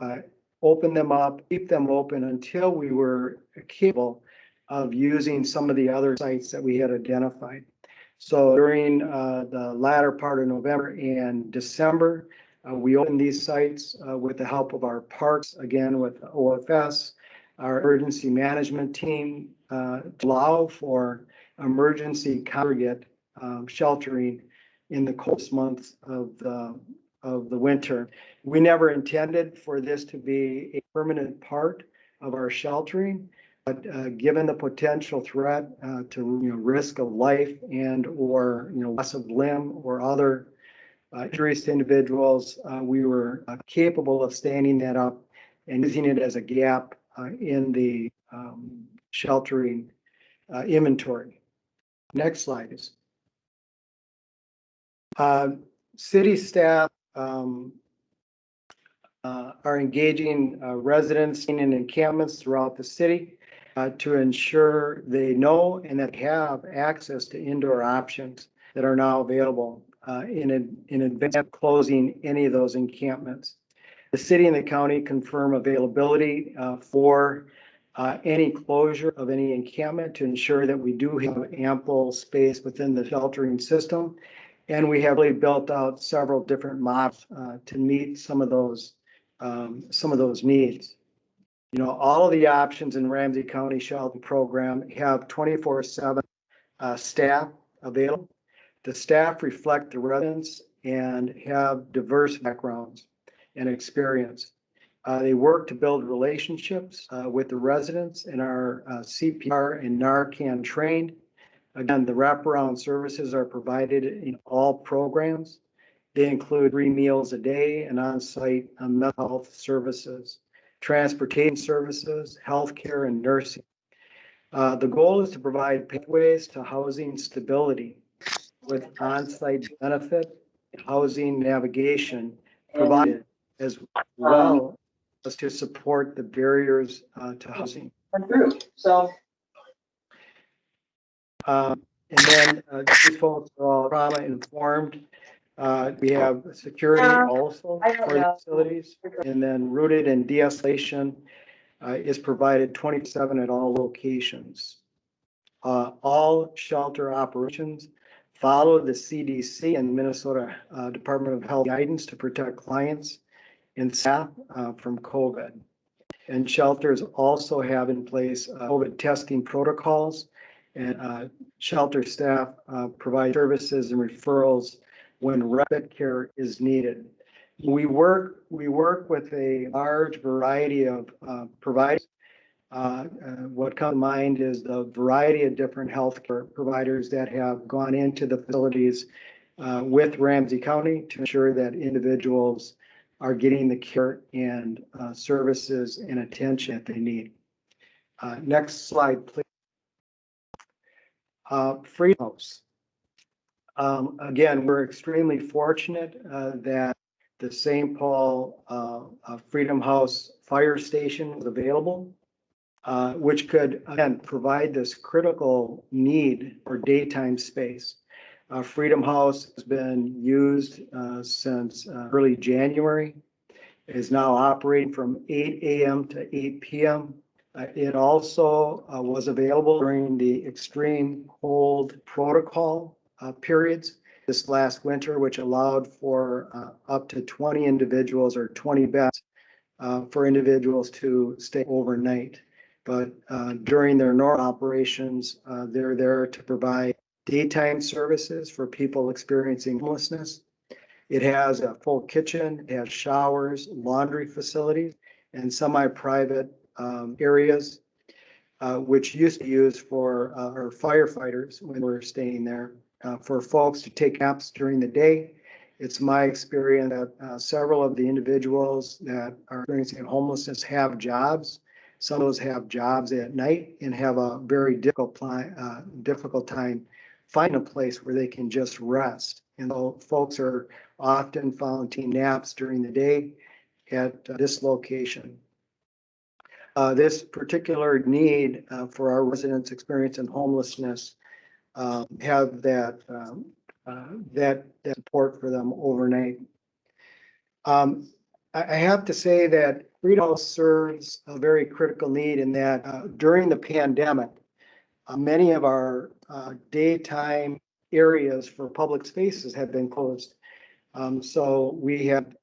open them up, keep them open until we were capable of using some of the other sites that we had identified. So during the latter part of November and December, we opened these sites with the help of our parks, again with OFS, our emergency management team, to allow for emergency congregate sheltering in the coldest months of the winter. We never intended for this to be a permanent part of our sheltering, but given the potential threat to risk of life and or loss of limb or other injuries to individuals, we were capable of standing that up and using it as a gap in the sheltering inventory. Next slide is. City staff are engaging residents in encampments throughout the city to ensure they know and that have access to indoor options that are now available in advance of closing any of those encampments. The city and the county confirm availability for any closure of any encampment to ensure that we do have ample space within the sheltering system. And we have really built out several different models to meet some of those needs. All of the options in Ramsey County Shelter Program have 24/7 staff available. The staff reflect the residents and have diverse backgrounds and experience. They work to build relationships with the residents and are CPR and Narcan trained. Again, the wraparound services are provided in all programs. They include 3 meals a day and on-site mental health services, transportation services, healthcare, and nursing. The goal is to provide pathways to housing stability with on-site benefit, housing navigation provided, as well as to support the barriers to housing. And then these folks are all trauma informed. We have security also for the facilities, and then rooted in de-escalation is provided 24/7 at all locations. All shelter operations follow the CDC and Minnesota Department of Health guidance to protect clients and staff from COVID. And shelters also have in place COVID testing protocols, and shelter staff provide services and referrals when rapid care is needed. We work with a large variety of providers What comes to mind is the variety of different healthcare providers that have gone into the facilities with Ramsey County to ensure that individuals are getting the care and services and attention that they need. Next slide, please. Freedom House. Again, we're extremely fortunate that the St. Paul Freedom House Fire Station was available, which could, again, provide this critical need for daytime space. Freedom House has been used since early January. It is now operating from 8 a.m. to 8 p.m. It also was available during the extreme cold protocol periods this last winter, which allowed for up to 20 individuals or 20 beds for individuals to stay overnight. But during their normal operations, they're there to provide daytime services for people experiencing homelessness. It has a full kitchen, it has showers, laundry facilities, and semi-private areas, which used to be used for our firefighters when we were staying there, for folks to take naps during the day. It's my experience that several of the individuals that are experiencing homelessness have jobs. Some of those have jobs at night and have a very difficult time finding a place where they can just rest. And so folks are often found taking naps during the day at this location. This particular need for our residents experiencing homelessness have that support for them overnight. I have to say that Freedom House serves a very critical need in that during the pandemic, many of our daytime areas for public spaces have been closed. So we have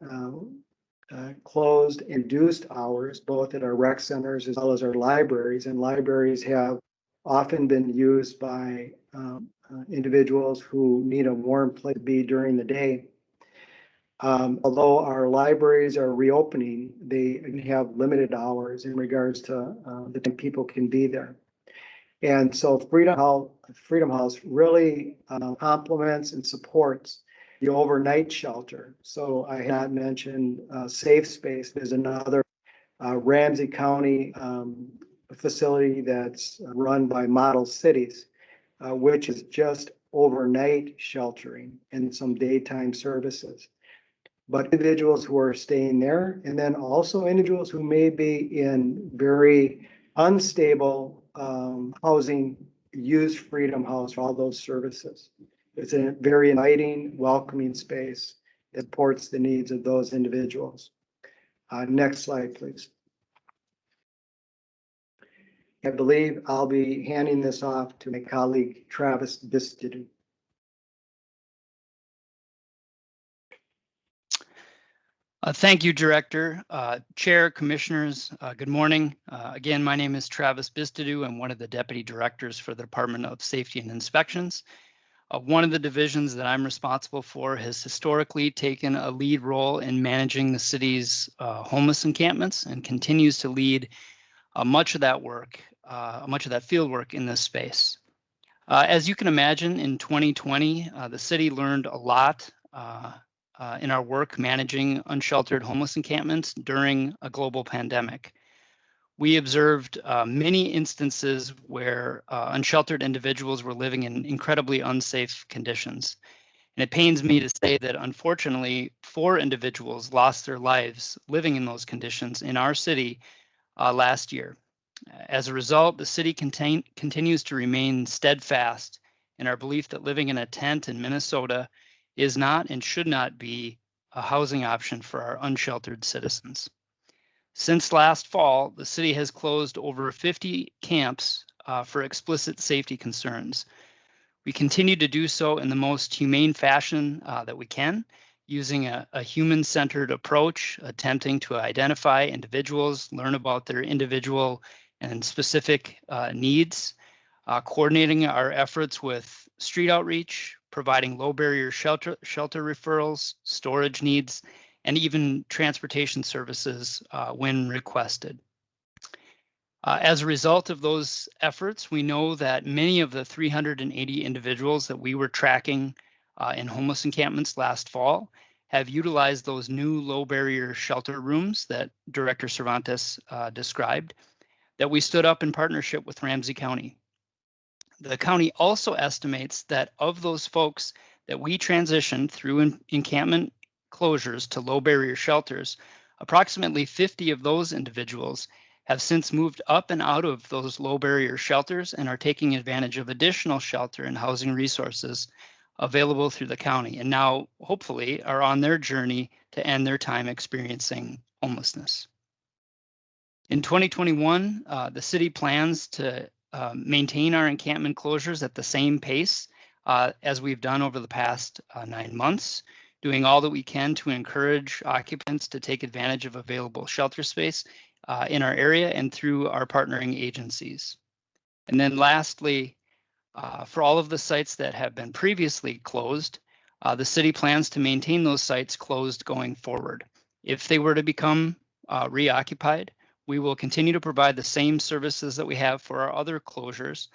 closed induced hours, both at our rec centers as well as our libraries, and libraries have often been used by individuals who need a warm place to be during the day. Although our libraries are reopening, they have limited hours in regards to the time people can be there. And so Freedom House really complements and supports the overnight shelter. So I had mentioned Safe Space. There's another Ramsey County facility that's run by Model Cities, which is just overnight sheltering and some daytime services. But individuals who are staying there, and then also individuals who may be in very unstable housing, use Freedom House for all those services. It's a very inviting, welcoming space that supports the needs of those individuals. Next slide, please. I believe I'll be handing this off to my colleague, Travis Bistadu. Thank you, Director. Chair, Commissioners, good morning. Again, my name is Travis Bistadu. I'm one of the Deputy Directors for the Department of Safety and Inspections. One of the divisions that I'm responsible for has historically taken a lead role in managing the city's homeless encampments and continues to lead much of that work, much of that field work in this space. As you can imagine, in 2020, the city learned a lot in our work managing unsheltered homeless encampments during a global pandemic. We observed many instances where unsheltered individuals were living in incredibly unsafe conditions. And it pains me to say that unfortunately, 4 individuals lost their lives living in those conditions in our city last year. As a result, the city continues to remain steadfast in our belief that living in a tent in Minnesota is not and should not be a housing option for our unsheltered citizens. Since last fall, the city has closed over 50 camps for explicit safety concerns. We continue to do so in the most humane fashion that we can, using a human-centered approach, attempting to identify individuals, learn about their individual and specific needs, coordinating our efforts with street outreach, providing low barrier shelter referrals, storage needs, and even transportation services when requested. As a result of those efforts, we know that many of the 380 individuals that we were tracking in homeless encampments last fall have utilized those new low barrier shelter rooms that Director Cervantes described that we stood up in partnership with Ramsey County. The county also estimates that of those folks that we transitioned through encampment closures to low barrier shelters, approximately 50 of those individuals have since moved up and out of those low barrier shelters and are taking advantage of additional shelter and housing resources available through the county, and now hopefully are on their journey to end their time experiencing homelessness. In 2021, the city plans to maintain our encampment closures at the same pace as we've done over the past 9 months, doing all that we can to encourage occupants to take advantage of available shelter space in our area and through our partnering agencies. And then lastly, for all of the sites that have been previously closed, the city plans to maintain those sites closed going forward. If they were to become reoccupied, we will continue to provide the same services that we have for our other closures,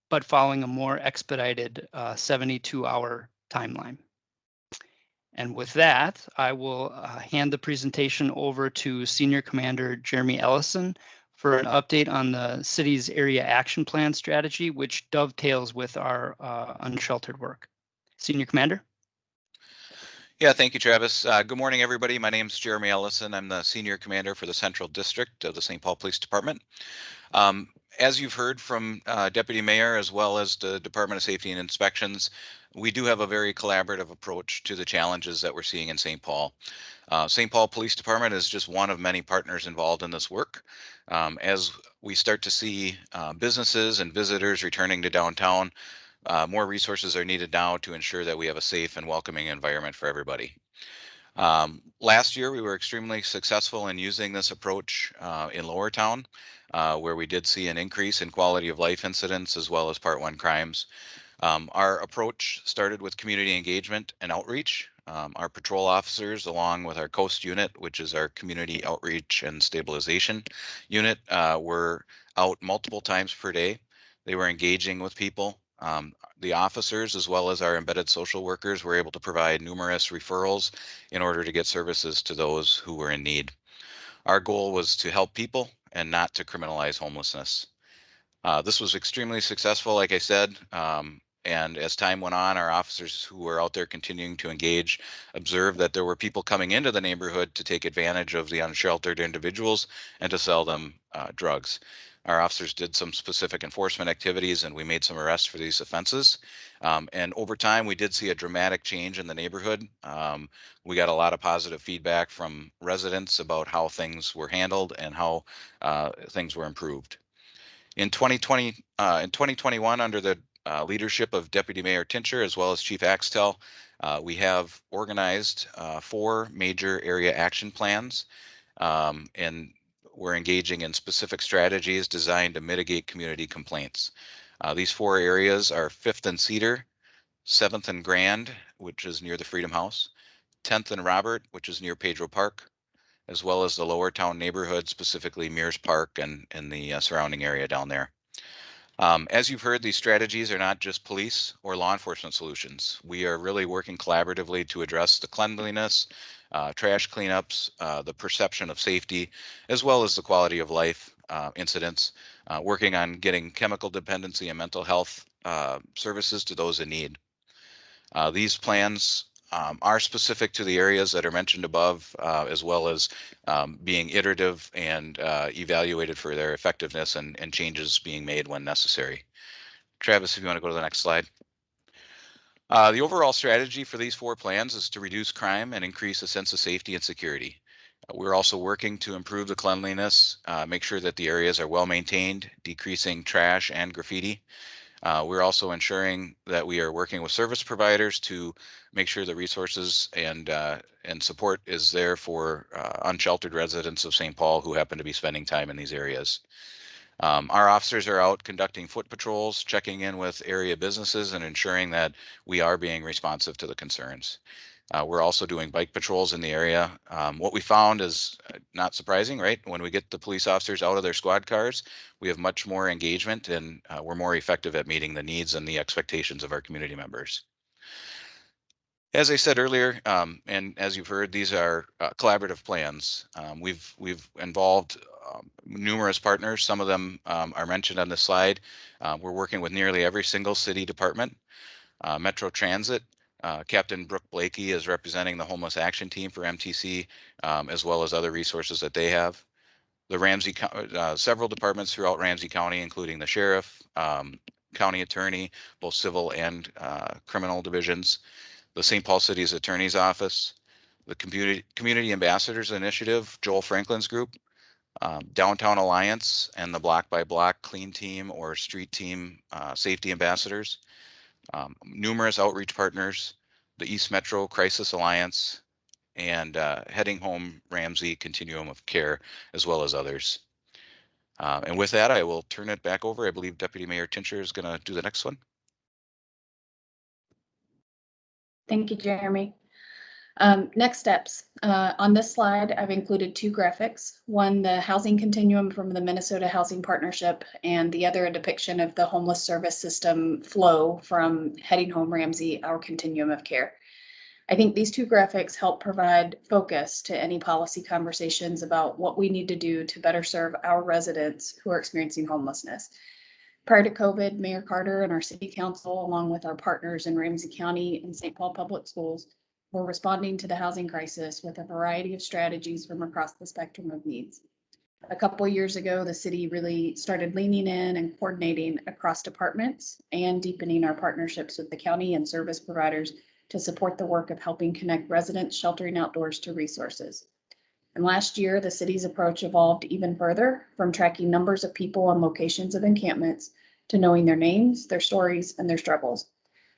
but following a more expedited 72-hour timeline. And with that, I will hand the presentation over to Senior Commander Jeremy Ellison for an update on the city's area action plan strategy, which dovetails with our unsheltered work. Senior Commander. Yeah, thank you, Travis. Good morning, everybody. My name is Jeremy Ellison. I'm the Senior Commander for the Central District of the St. Paul Police Department. As you've heard from Deputy Mayor as well as the Department of Safety and Inspections, we do have a very collaborative approach to the challenges that we're seeing in St. Paul. St. Paul Police Department is just one of many partners involved in this work. As we start to see businesses and visitors returning to downtown, more resources are needed now to ensure that we have a safe and welcoming environment for everybody. Last year, we were extremely successful in using this approach in Lower Town, where we did see an increase in quality of life incidents as well as Part 1 crimes. Our approach started with community engagement and outreach. Our patrol officers, along with our Coast unit, which is our community outreach and stabilization unit, were out multiple times per day. They were engaging with people. The officers, as well as our embedded social workers, were able to provide numerous referrals in order to get services to those who were in need. Our goal was to help people and not to criminalize homelessness. This was extremely successful, like I said, and as time went on, our officers who were out there continuing to engage observed that there were people coming into the neighborhood to take advantage of the unsheltered individuals and to sell them drugs. Our officers did some specific enforcement activities and we made some arrests for these offenses. And over time, we did see a dramatic change in the neighborhood. We got a lot of positive feedback from residents about how things were handled and how things were improved. In 2021, under the leadership of Deputy Mayor Tincher as well as Chief Axtell, we have organized 4 major area action plans, and we're engaging in specific strategies designed to mitigate community complaints. These 4 areas are 5th and Cedar, 7th and Grand, which is near the Freedom House, 10th and Robert, which is near Pedro Park, as well as the Lower Town neighborhood, specifically Mears Park and the surrounding area down there. As you've heard, these strategies are not just police or law enforcement solutions. We are really working collaboratively to address the cleanliness, trash cleanups, the perception of safety, as well as the quality of life incidents, working on getting chemical dependency and mental health services to those in need. These plans are specific to the areas that are mentioned above, as well as being iterative and evaluated for their effectiveness and changes being made when necessary. Travis, if you want to go to the next slide. The overall strategy for these 4 plans is to reduce crime and increase a sense of safety and security. We're also working to improve the cleanliness, make sure that the areas are well maintained, decreasing trash and graffiti. We're also ensuring that we are working with service providers to make sure the resources and support is there for unsheltered residents of St. Paul who happen to be spending time in these areas. Our officers are out conducting foot patrols, checking in with area businesses and ensuring that we are being responsive to the concerns. We're also doing bike patrols in the area. What we found is not surprising, right? When we get the police officers out of their squad cars, we have much more engagement, and we're more effective at meeting the needs and the expectations of our community members. As I said earlier, and as you've heard, these are collaborative plans. We've involved numerous partners. Some of them are mentioned on this slide. We're working with nearly every single city department. Metro Transit, Captain Brooke Blakey is representing the Homeless Action Team for MTC, as well as other resources that they have. The several departments throughout Ramsey County, including the sheriff, county attorney, both civil and criminal divisions, the St. Paul City's Attorney's Office, the Community Ambassadors Initiative, Joel Franklin's group, Downtown Alliance, and the Block by Block Clean Team or Street Team Safety Ambassadors, numerous outreach partners, the East Metro Crisis Alliance, and Heading Home Ramsey Continuum of Care, as well as others. And with that, I will turn it back over. I believe Deputy Mayor Tincher is going to do the next one. Thank you, Jeremy. Next steps. On this slide, I've included two graphics. One, the housing continuum from the Minnesota Housing Partnership, and the other, a depiction of the homeless service system flow from Heading Home Ramsey, our continuum of care. I think these two graphics help provide focus to any policy conversations about what we need to do to better serve our residents who are experiencing homelessness. Prior to COVID, Mayor Carter and our city council, along with our partners in Ramsey County and St. Paul Public Schools, were responding to the housing crisis with a variety of strategies from across the spectrum of needs. A couple of years ago, the city really started leaning in and coordinating across departments and deepening our partnerships with the county and service providers to support the work of helping connect residents sheltering outdoors to resources. And last year, the city's approach evolved even further, from tracking numbers of people and locations of encampments to knowing their names, their stories, and their struggles.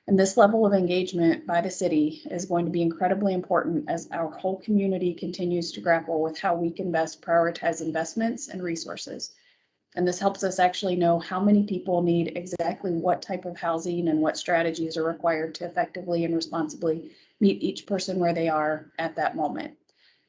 And this level of engagement by the city is going to be incredibly important as our whole community continues to grapple with how we can best prioritize investments and resources. And this helps us actually know how many people need exactly what type of housing and what strategies are required to effectively and responsibly meet each person where they are at that moment.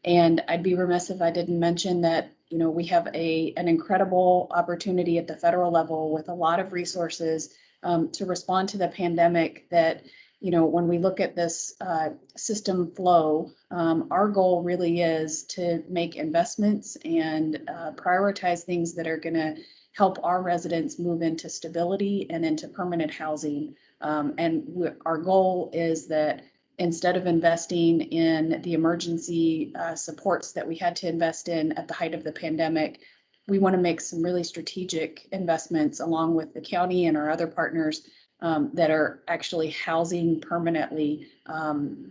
And I'd be remiss if I didn't mention that, we have an incredible opportunity at the federal level with a lot of resources to respond to the pandemic that, when we look at this system flow, our goal really is to make investments and prioritize things that are going to help our residents move into stability and into permanent housing. Our goal is that instead of investing in the emergency supports that we had to invest in at the height of the pandemic, we want to make some really strategic investments along with the county and our other partners that are actually housing permanently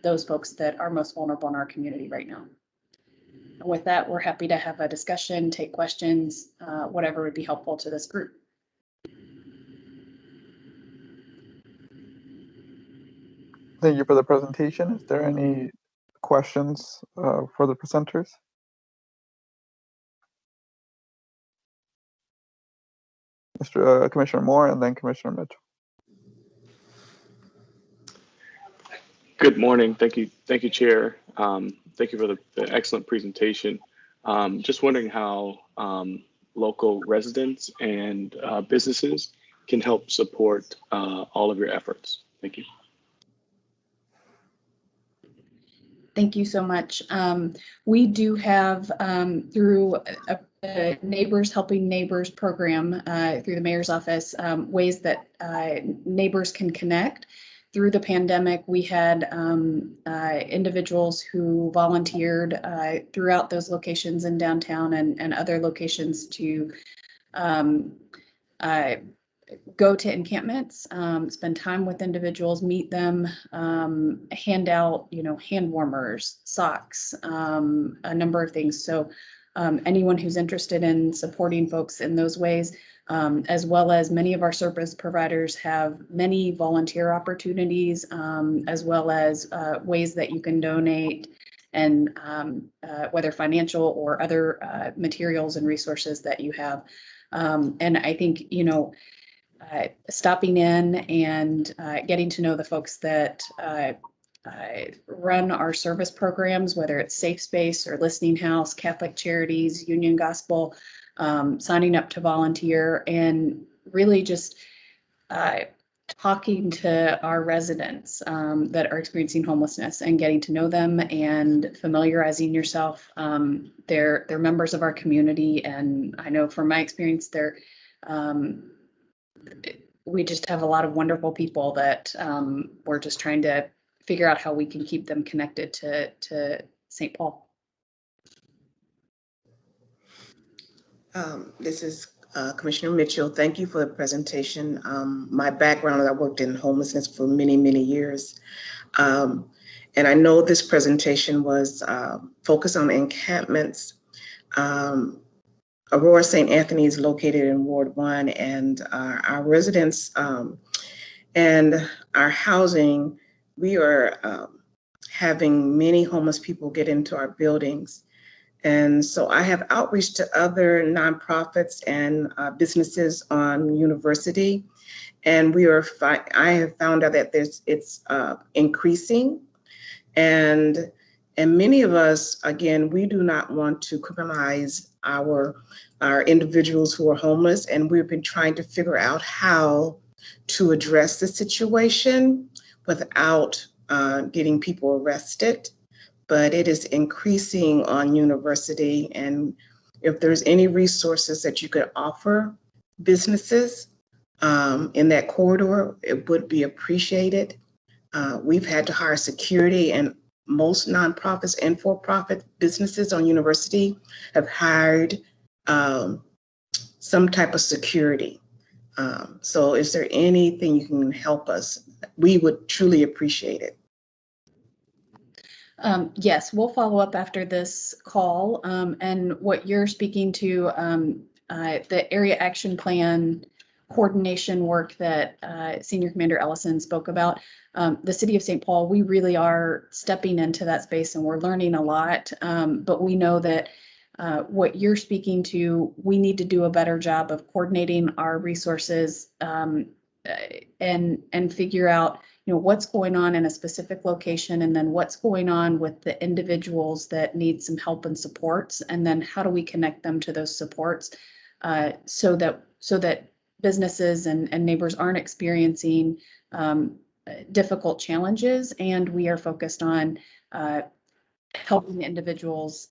those folks that are most vulnerable in our community right now. And with that, we're happy to have a discussion, take questions, whatever would be helpful to this group. Thank you for the presentation. Is there any questions for the presenters? Commissioner Moore and then Commissioner Mitchell. Good morning. Thank you, Chair. Thank you for the excellent presentation. Just wondering how local residents and businesses can help support all of your efforts. Thank you. Thank you so much. We do have through a Neighbors Helping Neighbors program through the mayor's office, ways that neighbors can connect. Through the pandemic, we had individuals who volunteered throughout those locations in downtown and other locations to go to encampments, spend time with individuals, meet them, hand out, hand warmers, socks, a number of things. So anyone who's interested in supporting folks in those ways, as well as many of our service providers have many volunteer opportunities, as well as ways that you can donate and whether financial or other materials and resources that you have. And I think, stopping in and getting to know the folks that run our service programs, whether it's Safe Space or Listening House, Catholic Charities, Union Gospel, signing up to volunteer, and really just talking to our residents that are experiencing homelessness and getting to know them and familiarizing yourself. They're members of our community, and I know from my experience, we just have a lot of wonderful people that we're just trying to figure out how we can keep them connected to St. Paul. This is Commissioner Mitchell. Thank you for the presentation. My background is I worked in homelessness for many, many years. And I know this presentation was focused on encampments. Aurora St. Anthony is located in Ward 1, and our residents and our housing, we are having many homeless people get into our buildings. And so I have outreach to other nonprofits and businesses on University, and I have found out that it's increasing, and many of us, again, we do not want to criminalize our individuals who are homeless, and we've been trying to figure out how to address the situation without getting people arrested. But it is increasing on University, and if there's any resources that you could offer businesses in that corridor, it would be appreciated. We've had to hire security, and most nonprofits and for-profit businesses on University have hired some type of security. So is there anything you can help us? We would truly appreciate it. Yes, we'll follow up after this call. And what you're speaking to, the area action plan coordination work that Senior Commander Ellison spoke about, the City of St. Paul, we really are stepping into that space and we're learning a lot. But we know that what you're speaking to, we need to do a better job of coordinating our resources and figure out what's going on in a specific location, and then what's going on with the individuals that need some help and supports, and then how do we connect them to those supports so that businesses and neighbors aren't experiencing difficult challenges, and we are focused on helping individuals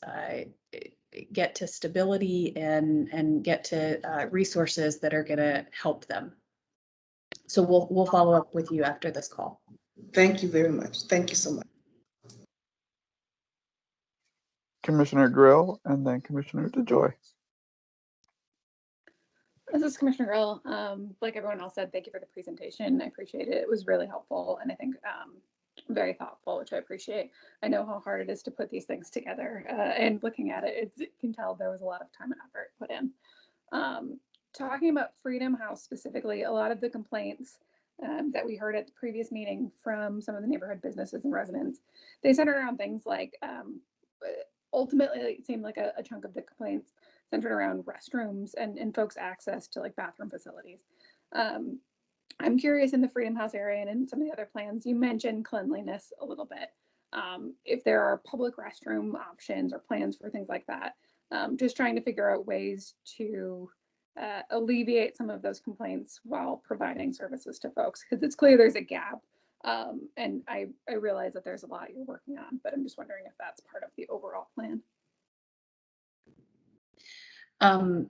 get to stability and get to resources that are going to help them. So we'll follow up with you after this call. Thank you very much. Thank you so much. Commissioner Grill, and then Commissioner DeJoy. This is Commissioner Grill. Like everyone else said, thank you for the presentation. I appreciate it. It was really helpful, and I think very thoughtful, which I appreciate. I know how hard it is to put these things together, and looking at it, you can tell there was a lot of time and effort put in. Talking about Freedom House specifically, a lot of the complaints that we heard at the previous meeting from some of the neighborhood businesses and residents, they centered around things like, ultimately it seemed like a chunk of the complaints centered around restrooms and folks' access to like bathroom facilities. I'm curious, in the Freedom House area and in some of the other plans, you mentioned cleanliness a little bit. If there are public restroom options or plans for things like that, just trying to figure out ways to alleviate some of those complaints while providing services to folks, because it's clear there's a gap. And I realize that there's a lot you're working on, but I'm just wondering if that's part of the overall plan.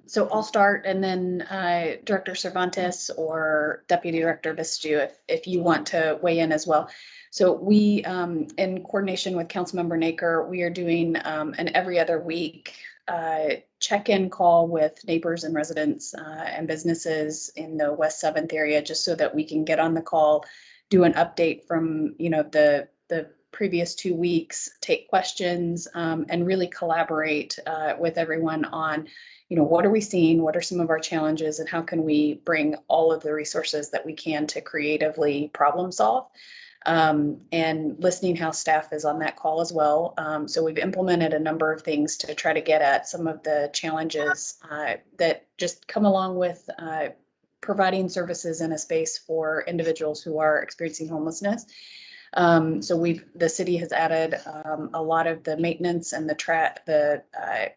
So I'll start, and then Director Cervantes or Deputy Director Vistu, if you want to weigh in as well. So we, in coordination with Councilmember Naker, we are doing an every other week check-in call with neighbors and residents and businesses in the West 7th area, just so that we can get on the call, do an update from the previous 2 weeks, take questions, and really collaborate with everyone on what are we seeing, what are some of our challenges, and how can we bring all of the resources that we can to creatively problem solve. And Listening House staff is on that call as well. So we've implemented a number of things to try to get at some of the challenges that just come along with providing services in a space for individuals who are experiencing homelessness. So the city has added a lot of the maintenance and the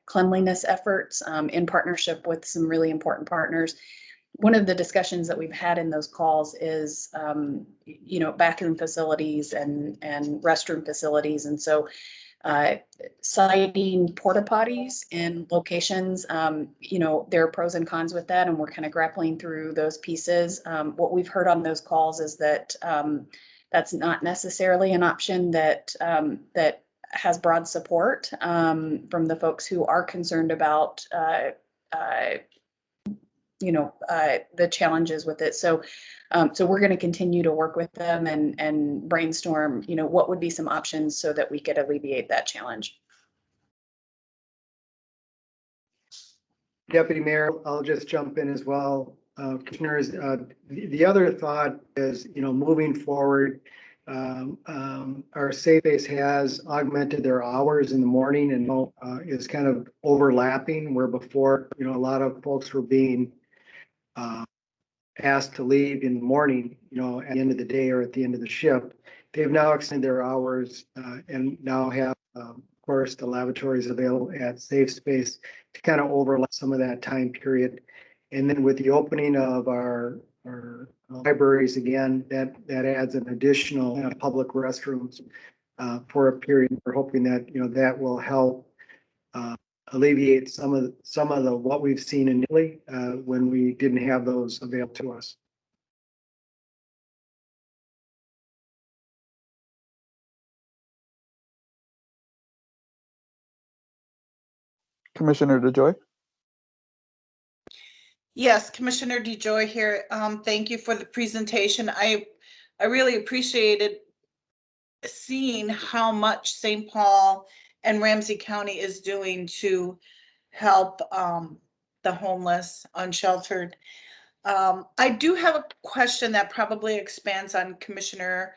cleanliness efforts in partnership with some really important partners. One of the discussions that we've had in those calls is, bathroom facilities and restroom facilities. And so citing porta potties in locations, there are pros and cons with that, and we're kind of grappling through those pieces. What we've heard on those calls is that that's not necessarily an option that has broad support from the folks who are concerned about the challenges with it. So we're going to continue to work with them and brainstorm, what would be some options so that we could alleviate that challenge. Deputy Mayor, I'll just jump in as well. Commissioners, the other thought is, moving forward, our Safe Base has augmented their hours in the morning and is kind of overlapping where before, a lot of folks were being asked to leave in the morning, at the end of the day or at the end of the shift. They've now extended their hours and now have, of course, the lavatories available at Safe Space to kind of overlap some of that time period. And then with the opening of our libraries again, that adds an additional public restrooms for a period. We're hoping that, that will help alleviate some of the what we've seen initially when we didn't have those available to us. Commissioner DeJoy? Yes, Commissioner DeJoy here. Thank you for the presentation. I really appreciated seeing how much St. Paul and Ramsey County is doing to help the homeless, unsheltered. I do have a question that probably expands on Commissioner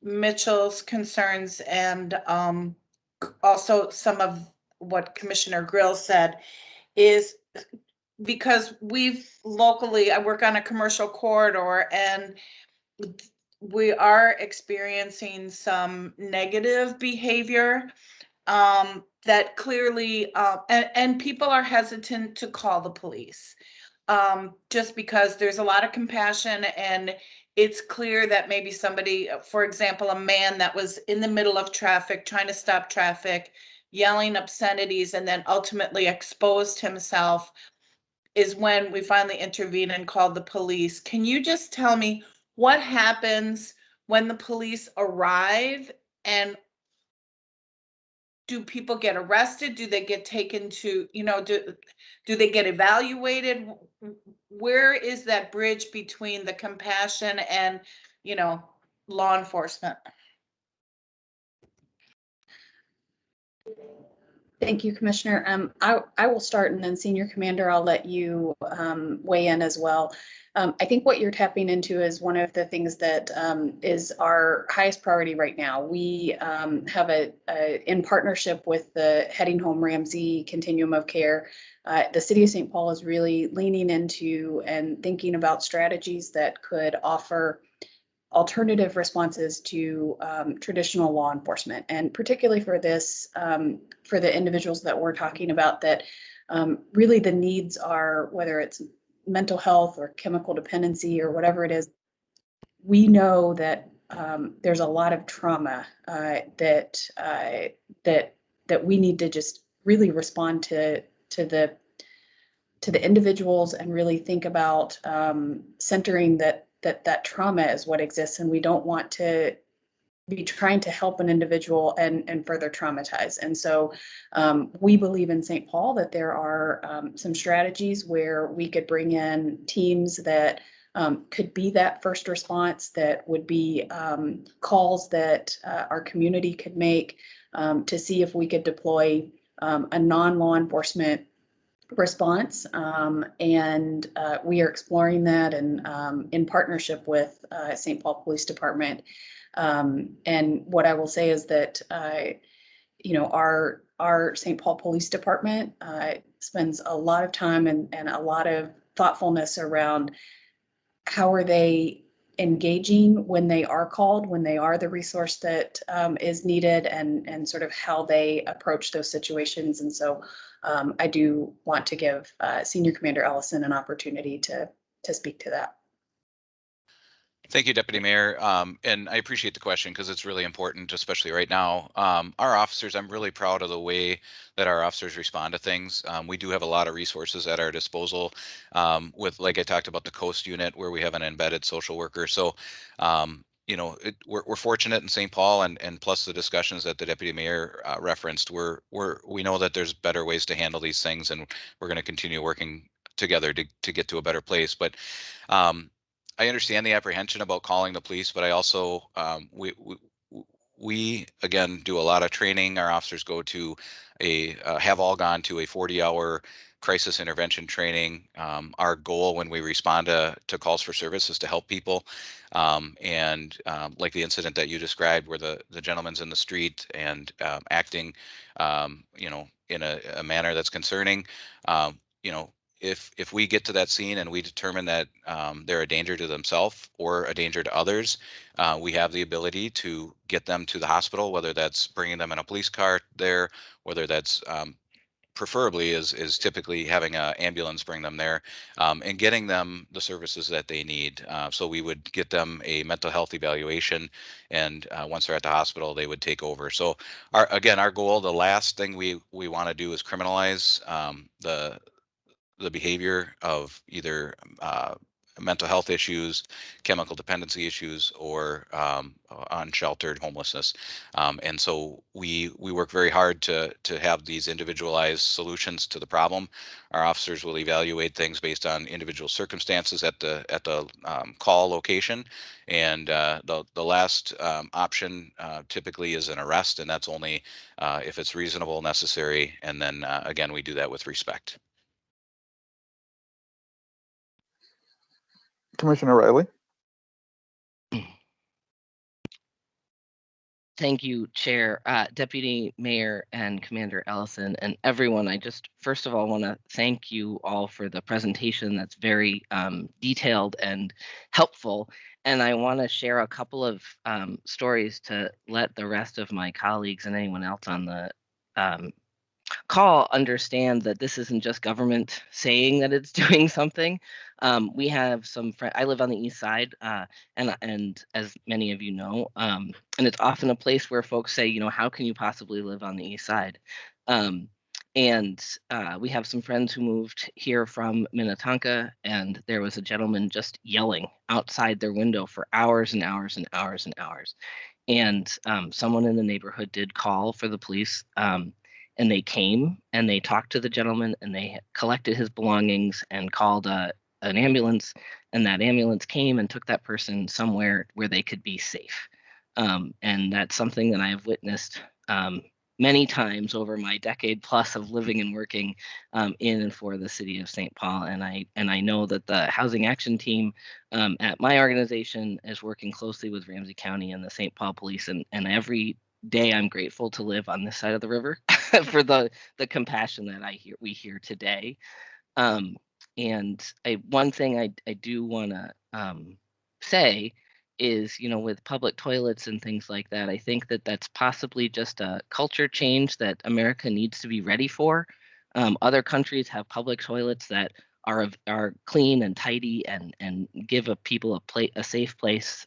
Mitchell's concerns and also some of what Commissioner Grill said is because I work on a commercial corridor and we are experiencing some negative behavior that clearly, and people are hesitant to call the police just because there's a lot of compassion and it's clear that maybe somebody, for example, a man that was in the middle of traffic, trying to stop traffic, yelling obscenities, and then ultimately exposed himself is when we finally intervened and called the police. Can you just tell me what happens when the police arrive, and do people get arrested? Do they get taken to, do they get evaluated? Where is that bridge between the compassion and, law enforcement? Thank you, Commissioner. I will start, and then Senior Commander, I'll let you weigh in as well. I think what you're tapping into is one of the things that is our highest priority right now. We have in partnership with the Heading Home Ramsey Continuum of Care, the City of St. Paul is really leaning into and thinking about strategies that could offer alternative responses to traditional law enforcement, and particularly for this, for the individuals that we're talking about, that really the needs are, whether it's mental health or chemical dependency or whatever it is, we know that there's a lot of trauma that we need to just really respond to the individuals and really think about centering that trauma is what exists, and we don't want to be trying to help an individual and further traumatize. And so we believe in St. Paul that there are some strategies where we could bring in teams that could be that first response, that would be calls that our community could make to see if we could deploy a non-law enforcement response, and we are exploring that and in partnership with St. Paul Police Department. And what I will say is that our St. Paul Police Department spends a lot of time and a lot of thoughtfulness around how are they engaging when they are called, when they are the resource that is needed, and sort of how they approach those situations. And so I do want to give Senior Commander Ellison an opportunity to speak to that. Thank you, Deputy Mayor. And I appreciate the question because it's really important, especially right now. Our officers, I'm really proud of the way that our officers respond to things. We do have a lot of resources at our disposal with, like I talked about, the Coast Unit where we have an embedded social worker. So, you know, we're fortunate in St. Paul, and plus the discussions that the Deputy Mayor referenced, we know that there's better ways to handle these things, and we're going to continue working together to get to a better place. But I understand the apprehension about calling the police, but I also we again do a lot of training. Our officers go to have all gone to a 40-hour crisis intervention training. Our goal when we respond to calls for service is to help people. Like the incident that you described, where the gentleman's in the street and acting, you know, in a manner that's concerning, you know, if we get to that scene and we determine that they're a danger to themselves or a danger to others, we have the ability to get them to the hospital, whether that's bringing them in a police car there, whether that's preferably is typically having an ambulance bring them there, and getting them the services that they need. So we would get them a mental health evaluation, and once they're at the hospital, they would take over. So our goal, the last thing we want to do is criminalize the behavior of either mental health issues, chemical dependency issues, or unsheltered homelessness. And so we work very hard to have these individualized solutions to the problem. Our officers will evaluate things based on individual circumstances at the call location, and the last option typically is an arrest, and that's only if it's reasonable, necessary, and then again we do that with respect. Commissioner Riley. Thank you, Chair, Deputy Mayor, and Commander Ellison, and everyone. I just first of all want to thank you all for the presentation. That's very detailed and helpful. And I want to share a couple of stories to let the rest of my colleagues and anyone else on the call understand that this isn't just government saying that it's doing something. We have some friends. I live on the east side, and as many of you know, and it's often a place where folks say, you know, how can you possibly live on the east side? And we have some friends who moved here from Minnetonka, and there was a gentleman just yelling outside their window for hours and hours and hours and hours. And someone in the neighborhood did call for the police. And they came and they talked to the gentleman, and they collected his belongings and called an ambulance, and that ambulance came and took that person somewhere where they could be safe. And that's something that I have witnessed many times over my decade plus of living and working in and for the city of St. Paul. And I know that the Housing Action Team at my organization is working closely with Ramsey County and the St. Paul Police, and every day I'm grateful to live on this side of the river for the compassion that we hear today. And one thing I do want to say is, you know, with public toilets and things like that, I think that that's possibly just a culture change that America needs to be ready for. Other countries have public toilets that are clean and tidy and give people a safe place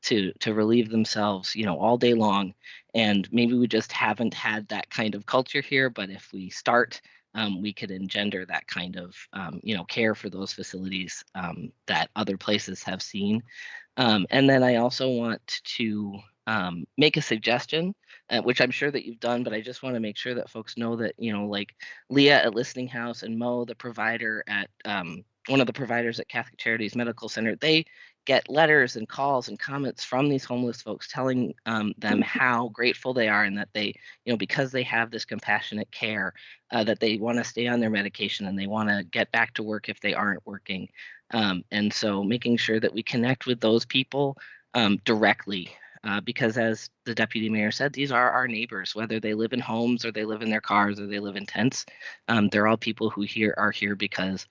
to relieve themselves, you know, all day long. And maybe we just haven't had that kind of culture here. But if we start, we could engender that kind of, you know, care for those facilities that other places have seen. And then I also want to make a suggestion, which I'm sure that you've done, but I just want to make sure that folks know that, you know, like Leah at Listening House and Mo, the provider at one of the providers at Catholic Charities Medical Center, they get letters and calls and comments from these homeless folks telling them how grateful they are, and that they, you know, because they have this compassionate care, that they want to stay on their medication and they want to get back to work if they aren't working. And so making sure that we connect with those people directly, because as the deputy mayor said, these are our neighbors, whether they live in homes or they live in their cars or they live in tents. They're all people who are here because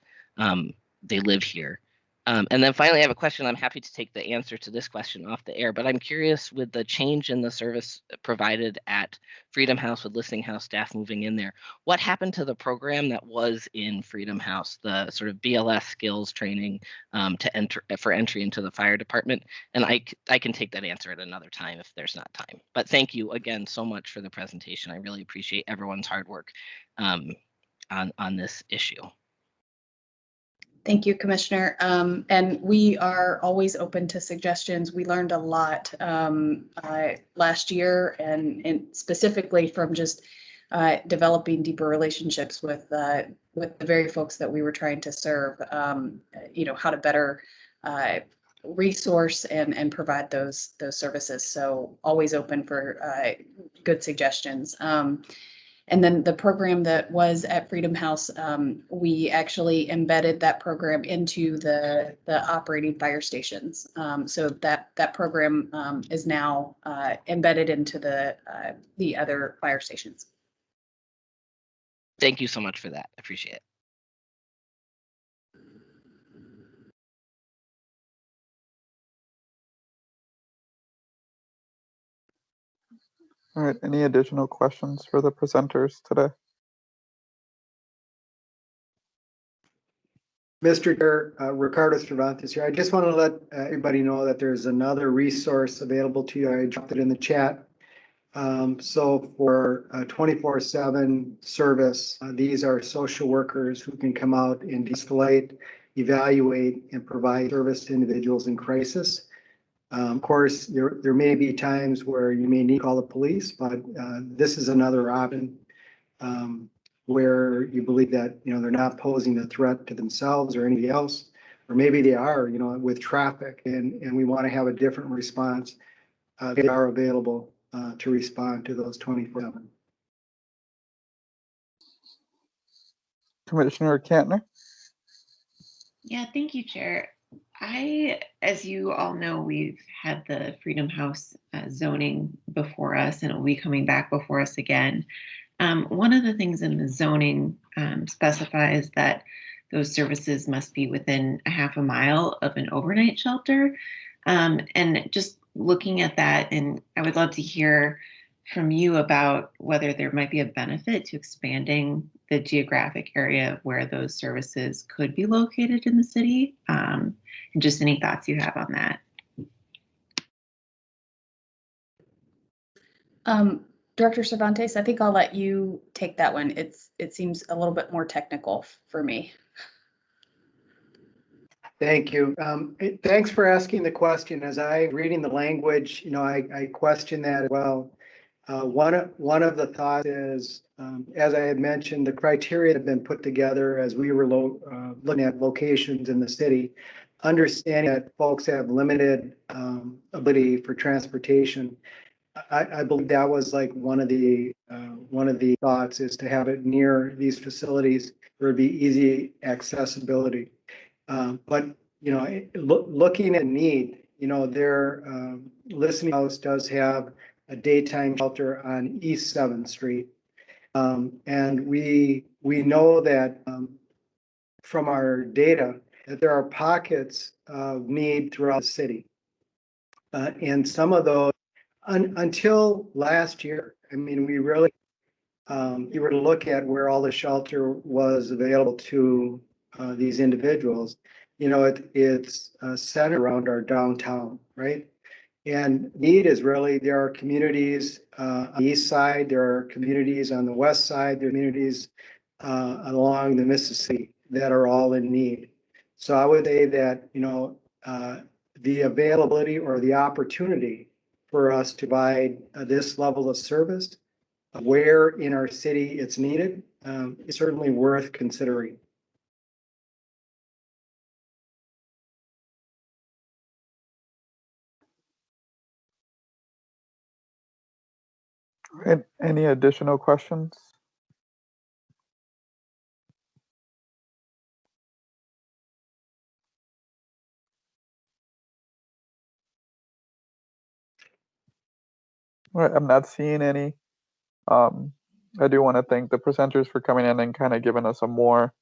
they live here. And then finally, I have a question. I'm happy to take the answer to this question off the air, but I'm curious, with the change in the service provided at Freedom House with Listening House staff moving in there, what happened to the program that was in Freedom House, the sort of BLS skills training for entry into the fire department? And I can take that answer at another time if there's not time. But thank you again so much for the presentation. I really appreciate everyone's hard work on this issue. Thank you, Commissioner. And we are always open to suggestions. We learned a lot last year, and specifically from just developing deeper relationships with the very folks that we were trying to serve. How to better resource and provide those services. So always open for good suggestions. And then the program that was at Freedom House, we actually embedded that program into the operating fire stations. So that program is now embedded into the other fire stations. Thank you so much for that. I appreciate it. All right, any additional questions for the presenters today? Mr. Chair, Ricardo Cervantes here. I just want to let everybody know that there's another resource available to you. I dropped it in the chat. So for 24/7 service, these are social workers who can come out and de-escalate, evaluate, and provide service to individuals in crisis. Of course, there may be times where you may need to call the police, but this is another option where you believe that they're not posing a threat to themselves or anybody else, or maybe they are, with traffic, and we want to have a different response. They are available to respond to those 24/7. Commissioner Kantner? Yeah, thank you, Chair. As you all know, we've had the Freedom House zoning before us, and it will be coming back before us again. One of the things in the zoning specifies that those services must be within a half a mile of an overnight shelter. And just looking at that, and I would love to hear from you about whether there might be a benefit to expanding the geographic area of where those services could be located in the city, and just any thoughts you have on that. Director Cervantes, I think I'll let you take that one. It seems a little bit more technical for me. Thank you. Thanks for asking the question. As I reading the language, I question that as well. One of the thoughts is, as I had mentioned, the criteria have been put together as we were looking at locations in the city, understanding that folks have limited ability for transportation. I believe that was like one of the thoughts, is to have it near these facilities where it'd be easy accessibility. But looking at need, their Listening House does have a daytime shelter on East 7th Street. And we know that from our data that there are pockets of need throughout the city. And some of those, until last year, I mean, we really, you were to look at where all the shelter was available to these individuals, it's centered around our downtown, right? And need is really, there are communities on the east side, there are communities on the west side, there are communities along the Mississippi that are all in need. So I would say that, the availability or the opportunity for us to provide this level of service where in our city it's needed is certainly worth considering. Any additional questions? All right, I'm not seeing any. I do want to thank the presenters for coming in and kind of giving us a more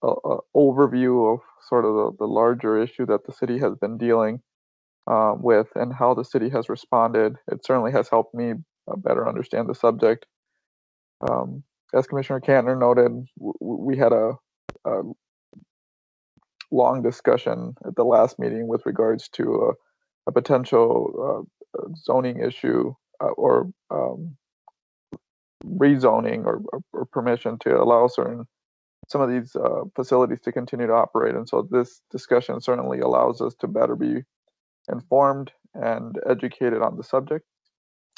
overview of sort of the larger issue that the city has been dealing with and how the city has responded. It certainly has helped me better understand the subject. As Commissioner Kantner noted, we had a long discussion at the last meeting with regards to a potential zoning issue or rezoning or permission to allow some of these facilities to continue to operate. And so this discussion certainly allows us to better be informed and educated on the subject.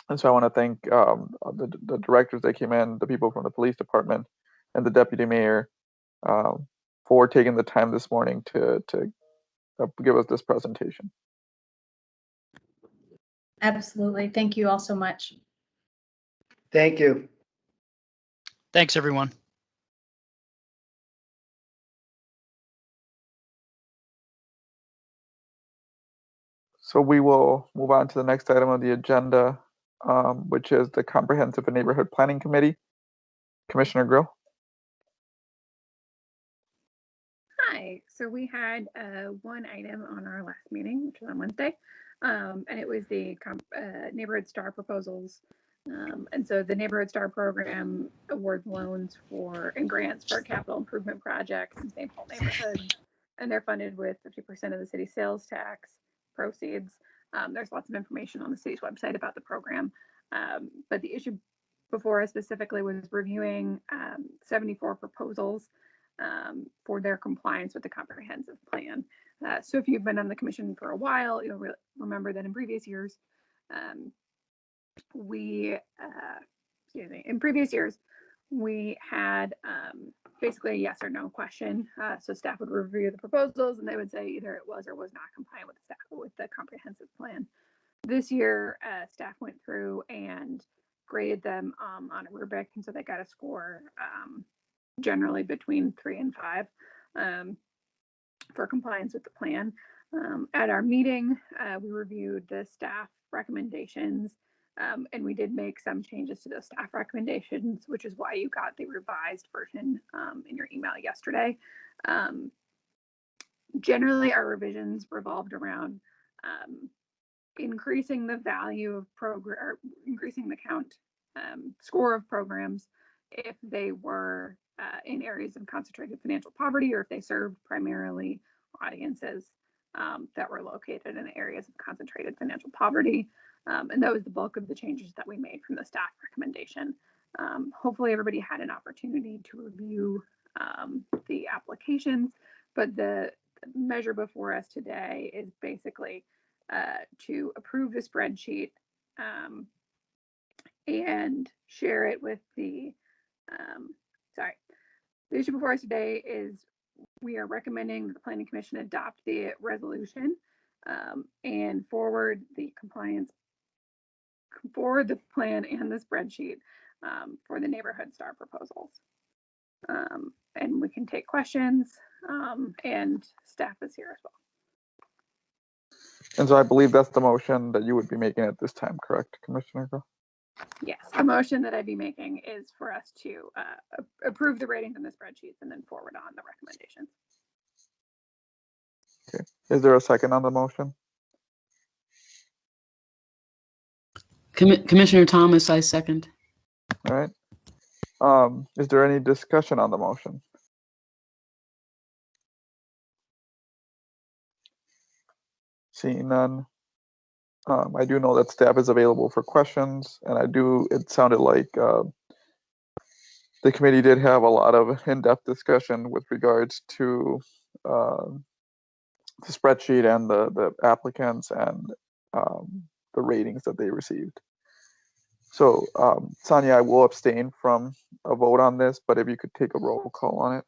And so I want to thank the directors that came in, the people from the police department, and the deputy mayor for taking the time this morning to give us this presentation. Absolutely. Thank you all so much. Thank you. Thanks, everyone. So we will move on to the next item of the agenda, which is the Comprehensive and Neighborhood Planning Committee. Commissioner Grill. Hi, so we had one item on our last meeting, which was on Wednesday, and it was the Neighborhood Star proposals. And so the Neighborhood Star program awards loans and grants for capital improvement projects in St. Paul neighborhoods, and they're funded with 50% of the city sales tax proceeds. There's lots of information on the city's website about the program, but the issue before us specifically was reviewing 74 proposals for their compliance with the comprehensive plan. So if you've been on the commission for a while, you'll remember that in previous years, we had basically a yes or no question. So staff would review the proposals and they would say either it was or was not compliant with the comprehensive plan. This year, staff went through and graded them on a rubric, and so they got a score generally between 3 and 5 for compliance with the plan. At our meeting, we reviewed the staff recommendations, and we did make some changes to those staff recommendations, which is why you got the revised version in your email yesterday. Generally, our revisions revolved around increasing the value of program, or increasing the count score of programs if they were in areas of concentrated financial poverty, or if they served primarily audiences that were located in areas of concentrated financial poverty. And that was the bulk of the changes that we made from the staff recommendation. Hopefully everybody had an opportunity to review the applications, but the measure before us today is basically to approve the spreadsheet and share it with the, the issue before us today is we are recommending that the Planning Commission adopt the resolution and forward the plan and the spreadsheet for the Neighborhood Star proposals. And we can take questions, and staff is here as well. And so I believe that's the motion that you would be making at this time, correct, Commissioner Grill? Yes, the motion that I'd be making is for us to approve the ratings and the spreadsheets and then forward on the recommendations. Okay. Is there a second on the motion? Commissioner Thomas, I second. All right. Is there any discussion on the motion? Seeing none. I do know that staff is available for questions, and it sounded like the committee did have a lot of in-depth discussion with regards to the spreadsheet and the applicants and the ratings that they received. So, Sonia, I will abstain from a vote on this, but if you could take a roll call on it.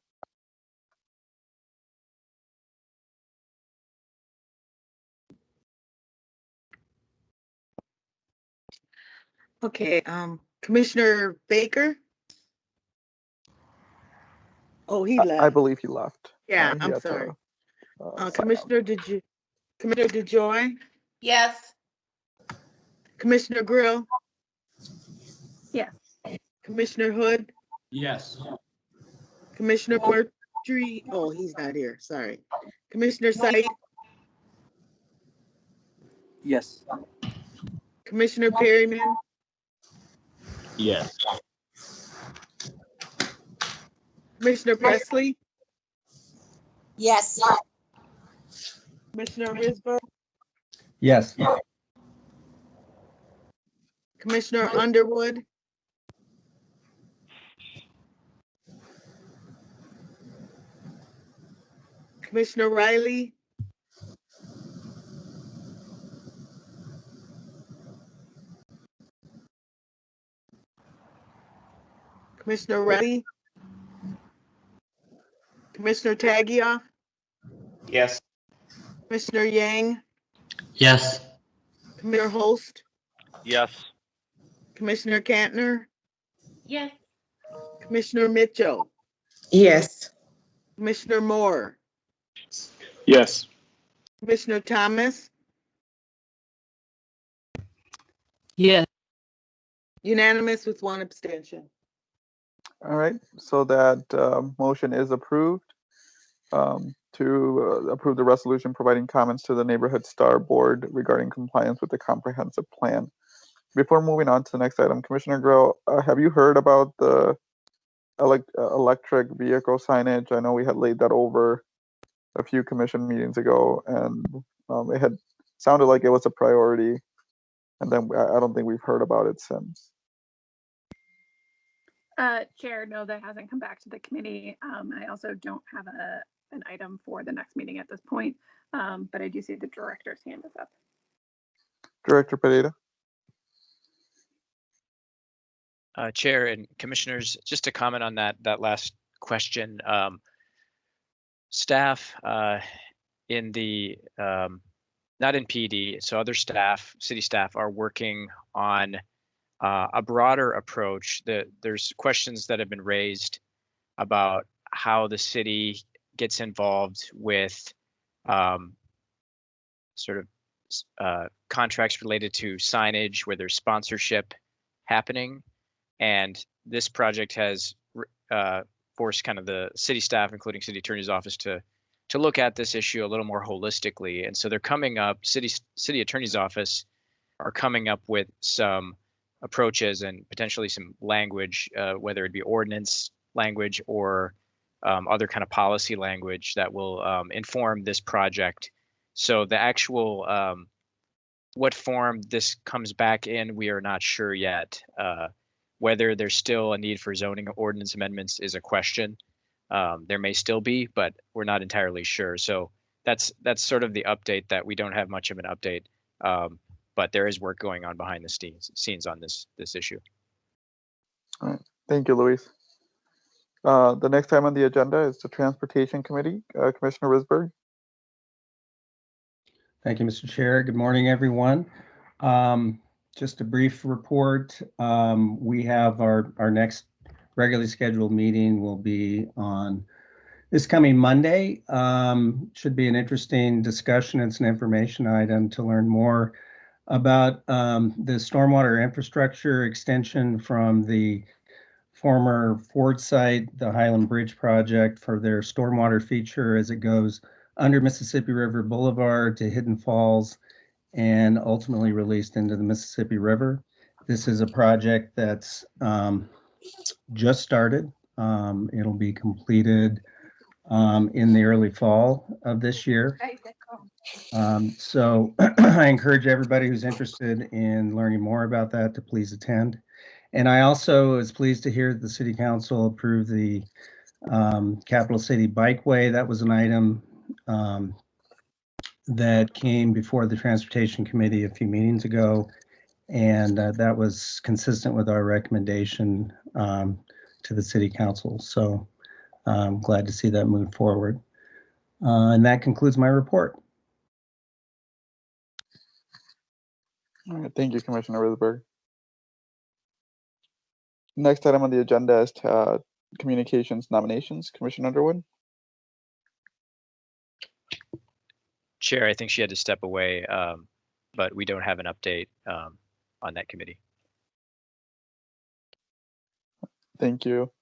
Okay, Commissioner Baker? Oh, he left. I believe he left. Yeah, He I'm had to, sorry. sign out. Commissioner DeJoy? Yes. Commissioner Grill? Yes. Commissioner Hood? Yes. Commissioner Burt? Petrie, oh, he's not here, sorry. Commissioner Said, Yes. Commissioner Perryman, Yes. Commissioner Presley, Yes. Commissioner Risborough, Yes. Commissioner Underwood, Commissioner Riley, Commissioner Riley, Commissioner Taggia, Yes. Commissioner Yang, Yes. Commissioner Holst, Yes. Commissioner Kantner, Yes. Commissioner Mitchell, yes, Commissioner Moore, Yes. Commissioner Thomas, Yes. unanimous with one abstention. All right, so that motion is approved to approve the resolution providing comments to the Neighborhood Star Board regarding compliance with the comprehensive plan. Before moving on to the next item, Commissioner Grill, have you heard about the electric vehicle signage? I know we had laid that over a few commission meetings ago, and it had sounded like it was a priority, and then I don't think we've heard about it since. Chair, no, that hasn't come back to the committee. I also don't have an item for the next meeting at this point, but I do see the director's hand is up. Director Pereira. Chair and commissioners, just to comment on that last question, staff in the not in PD, so other staff, city staff are working on a broader approach. There's questions that have been raised about how the city gets involved with sort of contracts related to signage, where there's sponsorship happening. And this project has forced kind of the city staff, including city attorney's office, to look at this issue a little more holistically. And so they're coming up, city attorney's office are coming up with some approaches and potentially some language, whether it be ordinance language or other kind of policy language that will inform this project. So the actual what form this comes back in, we are not sure yet. Whether there's still a need for zoning ordinance amendments is a question. There may still be, but we're not entirely sure. So that's sort of the update, that we don't have much of an update, but there is work going on behind the scenes on this issue. All right, thank you, Luis. The next item on the agenda is the Transportation Committee. Commissioner Risberg. Thank you, Mr. Chair. Good morning, everyone. Just a brief report. We have our next regularly scheduled meeting will be on this coming Monday. Should be an interesting discussion. It's an information item to learn more about the stormwater infrastructure extension from the former Ford site, the Highland Bridge project, for their stormwater feature as it goes under Mississippi River Boulevard to Hidden Falls and ultimately released into the Mississippi River. This is a project that's just started. It'll be completed in the early fall of this year. So I encourage everybody who's interested in learning more about that to please attend. And I also was pleased to hear that the City Council approved the Capital City Bikeway. That was an item that came before the Transportation Committee a few meetings ago, and that was consistent with our recommendation to the City Council. So I'm glad to see that move forward. And that concludes my report. All right, thank you, Commissioner Risberg. Next item on the agenda is communications nominations. Commissioner Underwood. Chair, I think she had to step away, but we don't have an update on that committee. Thank you.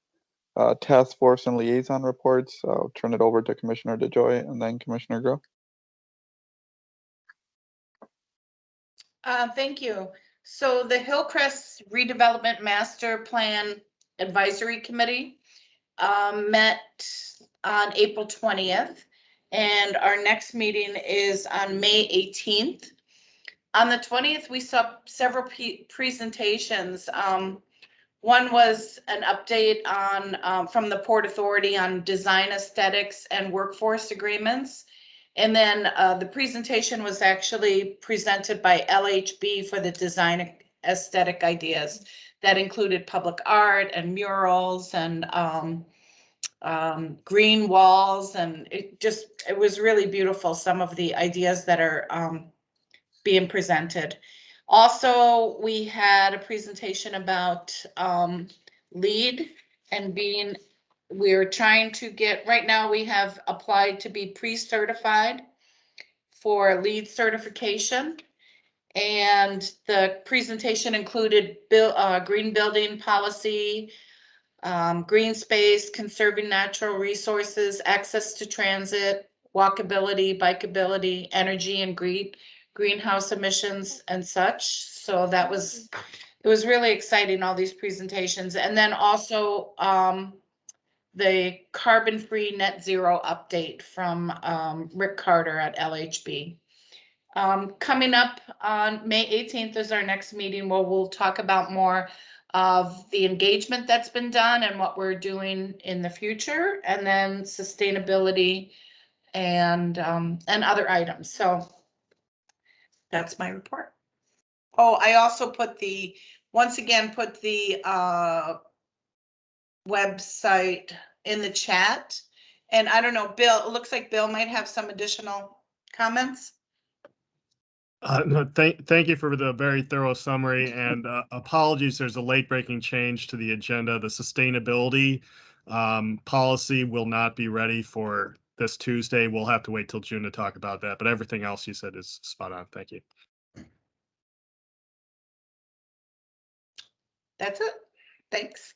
task force and liaison reports. I'll turn it over to Commissioner DeJoy and then Commissioner Grill. Thank you. So the Hillcrest Redevelopment Master Plan Advisory Committee met on April 20th, and our next meeting is on May 18th. On the 20th, we saw several presentations. One was an update on from the Port Authority on design aesthetics and workforce agreements. And then the presentation was actually presented by LHB for the design aesthetic ideas that included public art and murals and green walls. And it was really beautiful, some of the ideas that are being presented. Also, we had a presentation about LEED and we're trying to get, right now we have applied to be pre-certified for LEED certification. And the presentation included green building policy, green space, conserving natural resources, access to transit, walkability, bikeability, energy and greenhouse emissions and such. So it was really exciting, all these presentations. And then also the carbon-free net zero update from Rick Carter at LHB. Coming up on May 18th is our next meeting where we'll talk about more of the engagement that's been done and what we're doing in the future, and then sustainability and other items. So that's my report. Oh, I also once again put the website in the chat. And I don't know, Bill, it looks like Bill might have some additional comments. No, thank you for the very thorough summary, and apologies, there's a late breaking change to the agenda. The sustainability policy will not be ready for this Tuesday. We'll have to wait till June to talk about that, but everything else you said is spot on. Thank you. That's it. Thanks.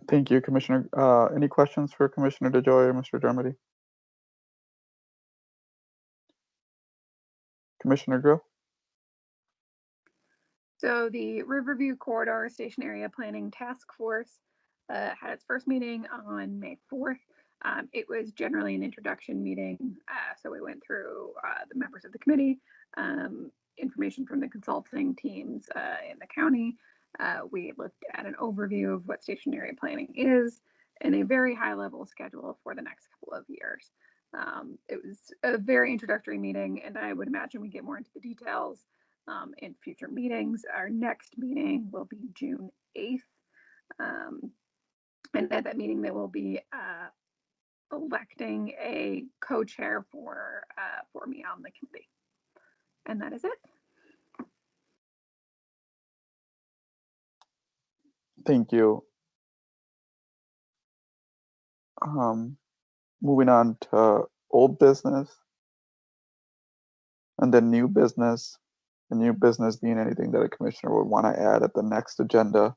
Thank you, Commissioner. Any questions for Commissioner DeJoy or Mr. Dermody? Commissioner Grill? So the Riverview Corridor Station Area Planning Task Force had its first meeting on May 4th. It was generally an introduction meeting. So we went through the members of the committee, information from the consulting teams in the county. We looked at an overview of what station area planning is and a very high level schedule for the next couple of years. It was a very introductory meeting, and I would imagine we get more into the details in future meetings. Our next meeting will be June 8th. And at that meeting, they will be electing a co-chair for me on the committee. And that is it. Thank you. Moving on to old business and then new business. The new business being anything that a commissioner would want to add at the next agenda.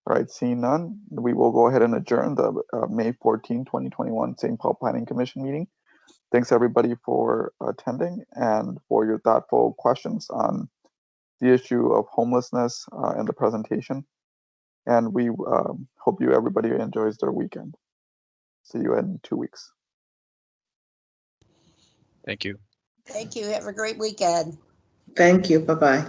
All right, seeing none, we will go ahead and adjourn the May 14, 2021 St. Paul Planning Commission meeting. Thanks everybody for attending and for your thoughtful questions on the issue of homelessness and the presentation. And we hope everybody enjoys their weekend. See you in 2 weeks. Thank you. Thank you. Have a great weekend. Thank you. Bye-bye.